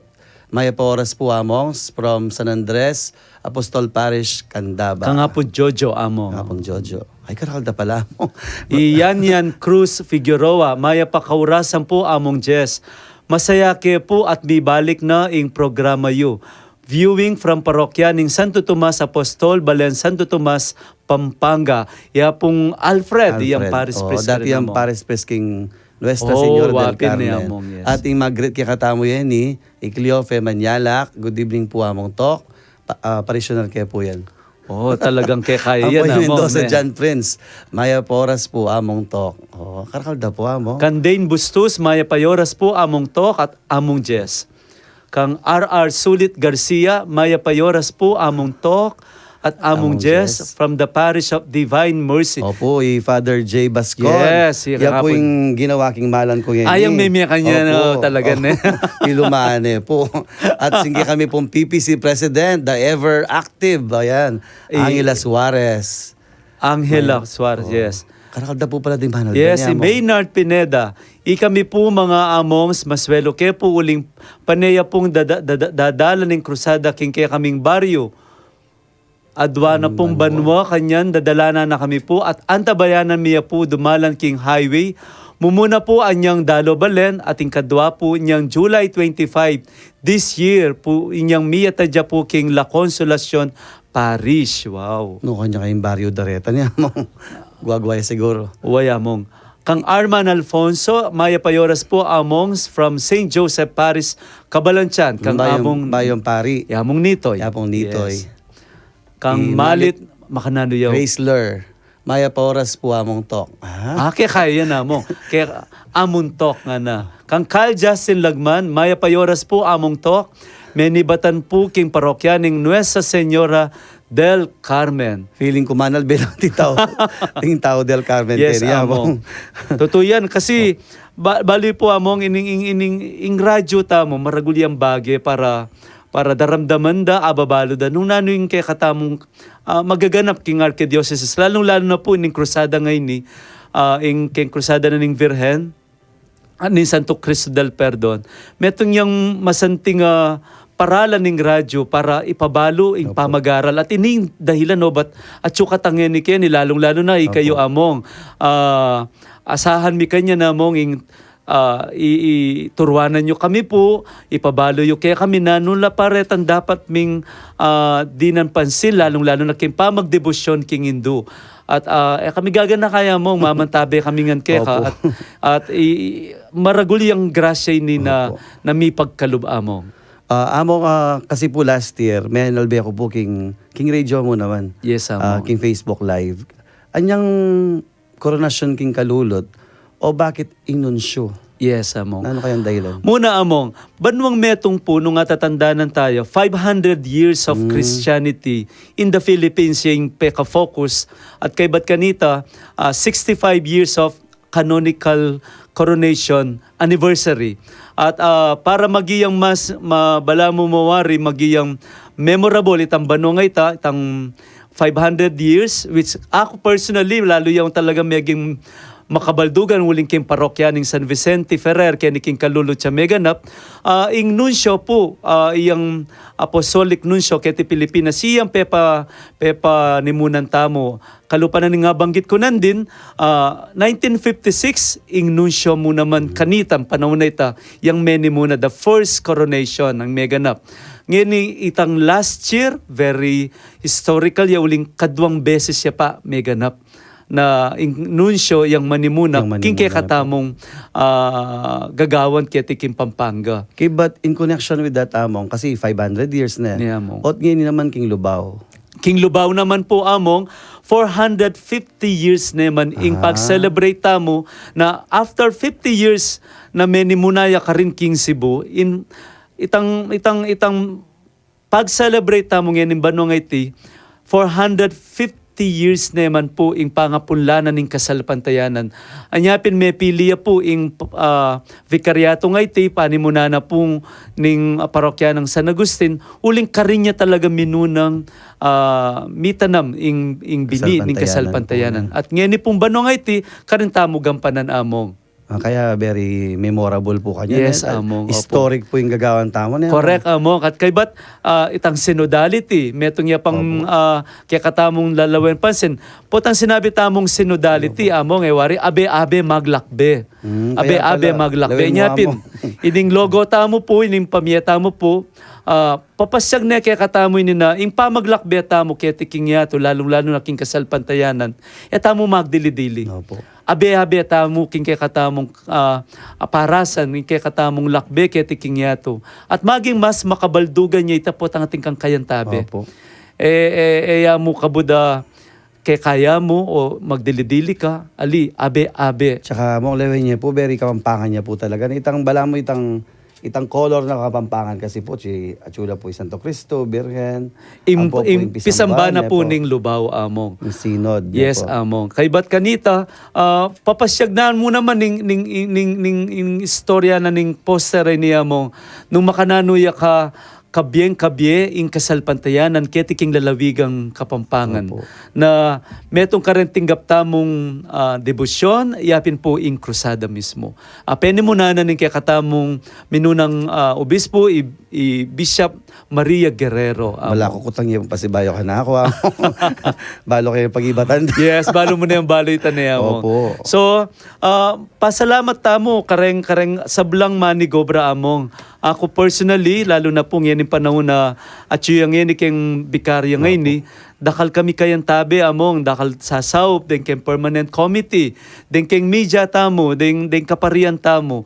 Maya pa oras po among from San Andres, Apostol Parish, Candaba. Kang po Jojo among. Apong Jojo. Ay, karalda pala mo. Iyan Cruz Figueroa, maya pa kaurasan po among Jess. Masaya ke po at bibalik na ing programa yu. Viewing from parokya ning Santo Tomas Apostol, Balen, Santo Tomas, Pampanga. Ya pong Alfred. Iyang Paris Priest. Dati yung Paris Priest King Nuestra Oh, Señora del wapin niya Carmen. among, yes. Ating mag-greet kaya katamo yan ni Cleofe Manyalak. Good evening po among Tok. Parishioner kaya po yan. Oh, talagang kaya Ang yan po yung among. Mendoza John Prince. Maya Poras po among Tok. Oh, karakalda po among. Kandain Bustos, maya payoras po among Tok at among Jess. Kang R.R. Sulit Garcia, maya payoras po among Tok at among Jess from the Parish of Divine Mercy. Opo, Father J. Bascon. Yes, Yan po hapon. yung ginawa king malan ko yan. Ayang meme kanya na talaga na. Ilumane po. At sige kami pong PPC President, the ever active, ayan, Angela Suarez. Angela Suarez, yes. Karakalda po pala din manal. Yes, si Maynard Pineda. Ikami po mga amongs, maswelo ke po uling paneya pong dadala ng krusada king kaya kaming baryo. Adwa na pong banwa kanyan, dadalana na kami po at antabayanan miya po dumalan king highway. Mumuna po anyang Dalo Balen at kadwa po inyang July 25 this year po inyang miya tadya po king La Consolacion Parish. Wow. No, kanya kayong baryo dareta niya mo. Guagwaya siguro. Uwaya mong. Kang Arman Alfonso, maya payoras po amongs from St. Joseph Parish, Kabalanchan. Kang among Bayong Pari. Yamong Nitoy. Yapong Nitoy. Yes. Kang Malit, makanano yaw. Chrysler. Maya Poras po among Tok. Kaya kaya na mo. Kaya among Tok nga na. Kang Carl Justin Lagman, maya payoras po among Tok. menibatan po king parokyaning Nuestra Señora del Carmen. Feeling ko manal belang ting tao del Carmen. Yes, Teria, among. Totoo yan kasi bali po among ining radyo tamo maragulyang bagay para daramdaman da ababalo da nung nano yung kay katamong magaganap king Archdiocese lalong-lalo na po ining krusada ngayon ni king krusada na ning Virhen ni Santo Cristo del Perdon. Metong yung masanting paralan ng radyo para ipabalo ang pamagaral at ining dahilan no bat at sukatangin ni Kenny lalong-lalo na ikayo among asahan mi kanya na mong iturwanan nyo kami po, ipabalo yung kaya kami na nula paretan dapat ming dinan pansin lalong-lalo na king pamagdebosyon king Hindu. At kami gagana kaya mong mamantabi kami ngan keka at maraguli ang grasya ni na mi pagkalub among. Kasi po last year, may nalbe ako po king radio mo naman. Yes, among. King Facebook Live. Anyang koronasyon king kalulot o bakit inunsyo? Yes, among. Ano kayang dahilan? Muna among, banwang metong po nung tatandaanan tayo, 500 years of Christianity in the Philippines yung peka-focus at kay ba't kanita, 65 years of canonical coronation anniversary. At para magiyang mas mabala mo mawari, magiyang memorable itang banwang ita, itang 500 years, which ako personally, lalo yung talaga maging makabaldugan uling king parokya ng San Vicente Ferrer kaya ni king Kalulu Chameganap ing nunsyo po iyang apostolic nunsyo kaya ti Pilipinas siyang pepa nimunan tamo kalupanan nga banggit ko nandin 1956 ing nunsyo mo naman kanitam panahon na ita yang meni muna the first coronation ng meganap ngayon itang last year very historical ya uling kadwang beses siya pa meganap na nunsyo yung manimuna king kay katamong gagawan kaya tikim Pampanga. Okay, but in connection with that among, kasi 500 years na. Yeah, among. Ot ngayon naman king Lubao. King Lubao naman po among 450 years naman ing pag-celebrate tamo na after 50 years na menimunaya ka rin king Cebu in itang pag-celebrate tamo ngayon in Banong IT 450 years naman po ing pangapunlanan ning kasalpantayanan. Anyapin may piliya po ing vikaryato nga iti panimuna na pong ning parokya ng San Agustin uling karinya talaga minunang mitanam ing bini ning kasalpantayanan. At ngayon pong banong nga iti karintamo gampanan among. Kaya very memorable po kanya. Yes, among. Historic po yung gagawan tamo niya. Correct, among. At kay ba't itang synodality, metong niya pang kaya katamong lalawen pansin. Potang sinabi tamong synodality, among, wari, abe-abe maglakbe. Abe-abe maglakbe. Niya pin, ining logo tamo po, ining pamiyata mo po, papasyag na kaya katamoy ni na, ing pamaglakbe tamo kaya tiking yato, lalong-lalo na king kasalpantayanan, tamo magdili-dili. Opo. Abe-abe tamo king kay katamong aparasan, king kay katamong lakbe kay tiking yato. At maging mas makabaldugan niya itapot ang ating kang kayantabe. Opo. Mo kabuda kay kaya mo o magdili-dili ka, ali, abe-abe. Tsaka mong lewen niya po, very kapampangan niya po talaga. Itang bala mo itang color na kapampangan kasi po si Atsula po Santo Cristo, Birhen. Pisamba na po ning Lubao among. Yung sinod. Yes, among. Kay ba't kanita, papasyagnan mo naman ning istorya na ning poster niya mong nung makananuya ka kabye ing kasalpantayanan ketiking lalawigang Kapampangan. Opo. Na metong karenting gaptamong debosyon, yapin po ing krusada mismo. Pwede mo na ning katamong minunang obispo, Bishop Maria Guerrero. Wala ko kutang yung pasibayo ka na ako. Balo kayo pag-ibatan. Yes, balo mo na yung baloy tanaya mo. Opo. So, pasalamat tamo, kareng sablang manigobra among. Ako personally, lalo na pong yan yung panahon na at yung yan keng bikarya ngayon ni, dakal kami kayang tabi among, dakal sasaw, den keng permanent committee, den keng media tamo, den kaparian tamo.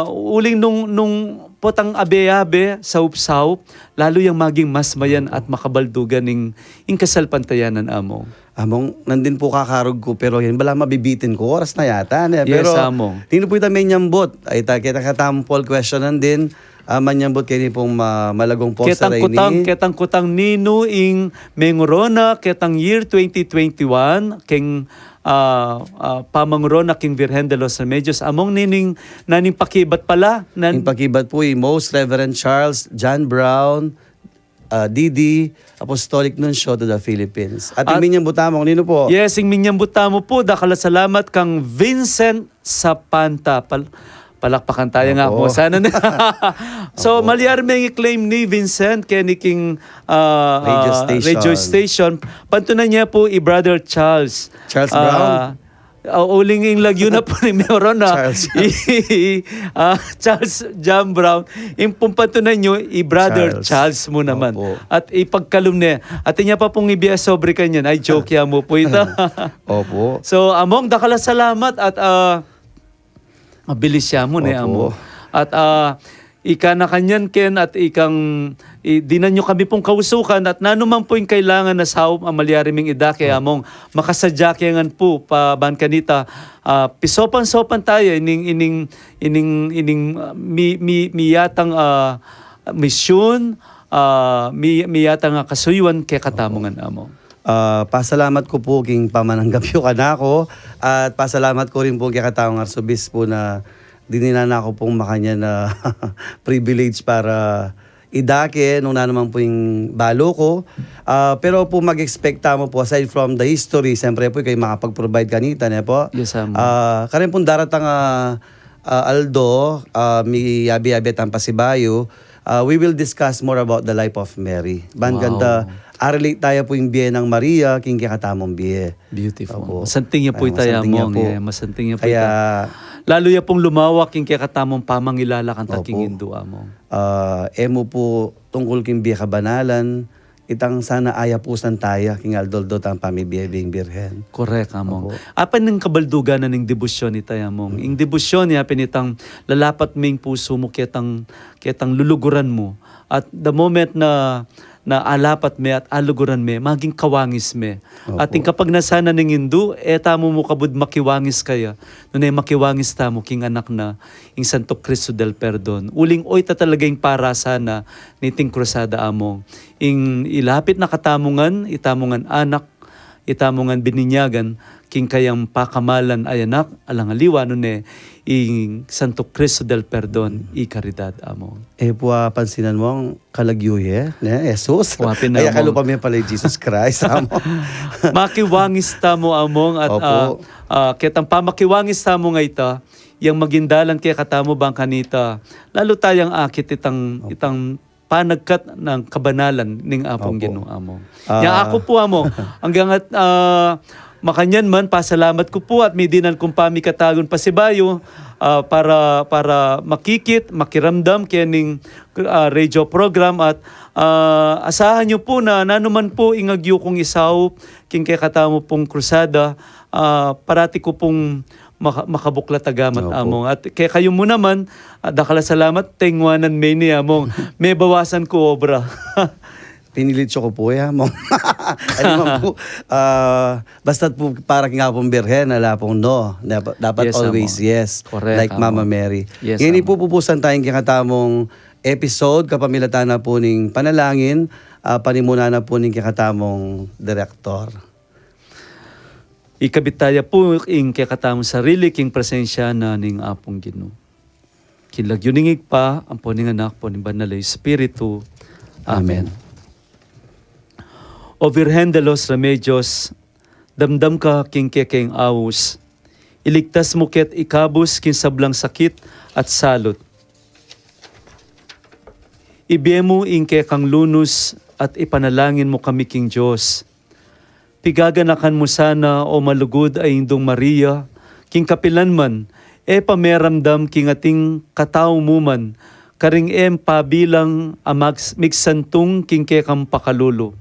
Uling nung potang abe-abe, saup-saup, lalo yung maging masmayan at makabaldugan ng kasalpantayanan among. Among, nandin po kakarog ko, pero yan, bala mabibitin ko. Oras na yata. Ne? Yes, Pero, among. tino po ito may nyambot. Ay, kita katampol questionan din. Manyambot kayo pong malagong po sa Raini. Ketang-kutang nino ing mengorona, ketang year 2021, king pamangorona king Virgen de los Remedios. Among naning pakibat pala. Yung pakibat po Most Reverend Charles John Brown, DD, Apostolic Nuncio to the Philippines. At yung minyang butamong, nino po? Yes, ing minyambuta mo po, dakala salamat kang Vincent Sapanta. Palakpakan tayo nga po. Sana na. So, malyar may claim ni Vincent keniking radio station. Pantunan niya po Brother Charles. Charles Brown? Uling yung lagyo na po ni Meron na. Charles. Charles John Brown. Yung pumpantunan nyo, Brother Charles mo naman. Opo. At ipagkalum niya. At niya pa pong ibiya sobre kanyan. Ay, joke ya mo po ito. Opo. So, among dakala salamat at mabilis siya mo Opo. amo. At ika na kanyan ken at ikang dinan nyo kami pong kausukan at nanuman po yung kailangan na sa amalyariming ida kaya among makasadyakengan po pa ban kanita pisopan-sopan tayo ining miyatang misyon miyatang kasuywan kay katamongan amo. Pasalamat ko po king pamananggap yung kanako at pasalamat ko rin po kay katawang arsobispo na dininana ko pong makanya na privilege para idake nung na naman po yung balo ko. Pero po mag-expect mo po aside from the history, siyempre po kayo makapag-provide kanita niya po. Yes, amo. Karin pong daratang Aldo, mi yabi-yabi at pasibayo, we will discuss more about the life of Mary. Ban ganda, relate tayo po yung biye ng Maria, king kikatamong biye. Beautiful. Opo. Masanting niya po itaya Masanting niya mo. po. Masanting niya po Kaya, lalo ya pong lumawak yung kikatamong pamangilala kang taking Opo. Hindu amo. emo po tungkol king biye kabanalan, itang sana aya pusan taya, king aldoldo tang pamibiye bing birhen. Correct among. Opo. Apan ng kabaldugan na ng debosyon ni among. Ing debosyon niya pinitang lalapat ming puso mo ketang luluguran mo. At the moment na alapat me at aluguran me, maging kawangis me. Opo. At kapag nasana ng Hindu, tamo mo kabud makiwangis kaya. Nunay makiwangis tamo king anak na ing Santo Cristo del Perdon. Uling oy ta talagang para sana niting krusada among. Ing ilapit na katamungan, itamungan anak, itamungan bininyagan, king kayang pakamalan ay anak, alang aliwa nun ing Santo Cristo del Perdon, ikaridad among. Po pansinan mo ang kalagyuye, Jesus. Wapin na Ay mo. kalupa mi pala yung Jesus Christ. Amo. Makiwangis tamo among at Opo. ketang pamakiwangis tamo nga ita, yang magindalan kaya katamo bang kanita, lalo tayang akit itang panagkat ng kabanalan ning apong Opo. Ginoo amo. Ya ako po amo, hanggang at makanyan man, pasalamat ko po at may dinan kong pamikatagon pasibayo para makikit, makiramdam kening radio program at asahan nyo po na nanuman po ingagyo kong isaw king kay katamo pong krusada parati ko pong makabuklat agamat Opo. among. At kaya kayo mo naman, dakala salamat, tengwanan may ni among. May bawasan ko obra. Pinilit ko po mo. Ano po, basta't po para nga pong birhen, ala pong no. Dapat Yes, always amo. yes. Correct, Like amo. Mama Mary. Yes, Ngayon amo. ipupupusan tayong kikatamong episode, kapamilatan na po ning panalangin, panimuna na po ning kikatamong direktor. Ikabitaya po ing kakatamong sarili king presensya na ning apong Ginoo. Kilagyuningig pa ang po ning anak po ning banal na Espiritu. Amen. O Virgen de los Remedios, damdam ka king kekeng awus. Iligtas mo ket ikabus kin sablang sakit at salot. Ibiyemo ing kekang lunus at ipanalangin mo kami king Diyos. Pigaganakan mo sana o malugod ay indong Maria, king kapilan man, pameramdam king ating katao mo man, karing pabilang amags migsantong king kekang pakalulo.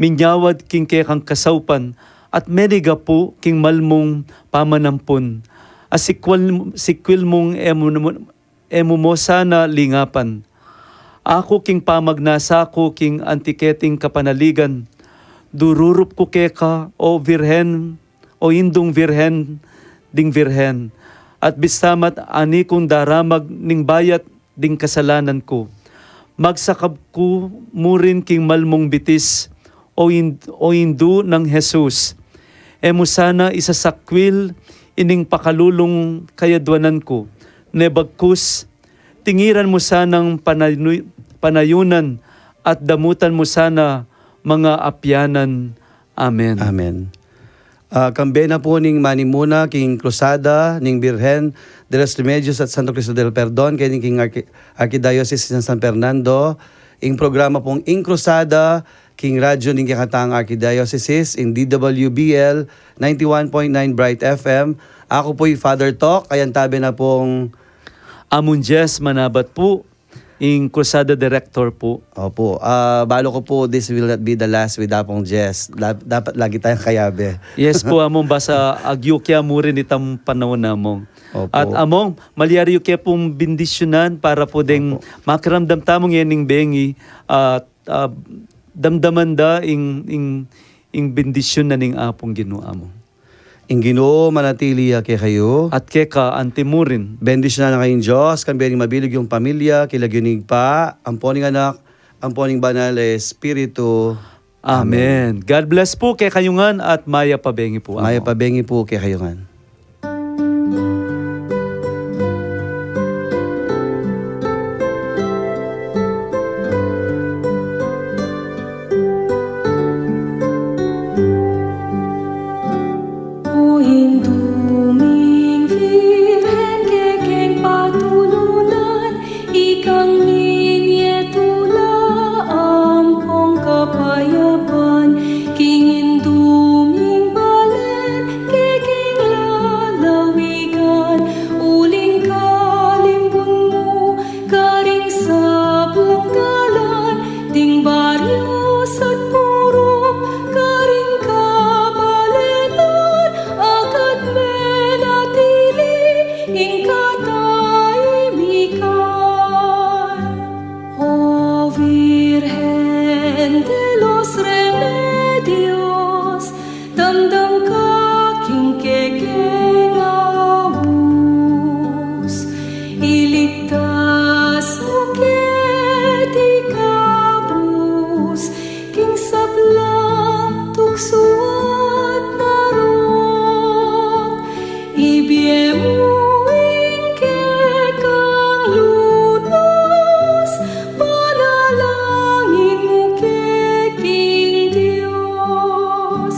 Minyawad king kekang kasaupan, at meniga po king malmong pamanampon. Asikwil mong emo mo sana lingapan. Ako king pamagnasa ko king antiketing kapanaligan, dururup ko keka o virhen o indong virhen ding virhen, at bistamat ani kong daramag ning bayat ding kasalanan ko. Magsakab ko murin king malmong bitis o indu ng Jesus. Emo sana isasakwil ining pakalulong kayadwanan ko. Nebagkus, tingiran mo sanang panayunan at damutan mo sana mga apyanan. Amen. Amen. Kambe na po ning manimuna, king Cruzada, ning Birhen de los Remedios at Santo Cristo del Perdon, kay king Arkidiocese ng San Fernando, ing programa pong ing Cruzada, king radyo ning kakatang Arkidiocese, in DWBL 91.9 Bright FM. Ako po'y Father Talk, ayan tabi na pong Amon Jess Manabat po, ing Cruzada Director po. Opo. Balo ko po, this will not be the last with Apong Jess. Dapat lagi tayong kayabe. Yes po, among basa agyukya mo rin itang panahon namong. Opo. At among, malyari yung kaya pong bindisyonan para po ding makiramdam tamong yening bengi at damdaman da ing bindisyon na ning apong Ginoo mo. Ing Ginoo, manatili kay kayo. At keka antimurin. Bendisyon na kayong Diyos, kambiyaning mabilig yung pamilya, kilagyonig pa, ang poning anak, ang poning banal Espiritu. Amen. God bless po kay kayungan at maya pabengi po. Maya pabengi po kay kayungan. O induming Virhen kekeng patulunan, ikang ninyetula ampong kapayapan, king induming balen kekeng lalawigan, uling kalimbun mo karing sablang dalan, ding baryos at purok karing kabalenan, agad menatili ing katahimikan. O Virgen de los Remedios, damdam ka king kekeng awus, iligtas mo ket ikabus, king sablang tukso at marok, ibiyemuing kekang lunas, panalangin mo keking Diyos.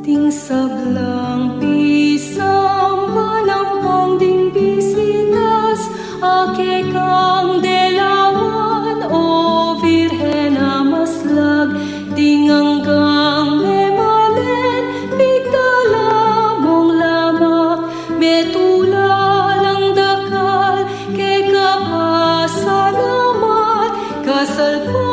Ting sablang pisang panampong ding bisitas, ake kang delawan, o Virhen amaslag, ding hanggang memalen, pigdala mong lamak, metula lang dakal, kay kapasalamat, kasalpa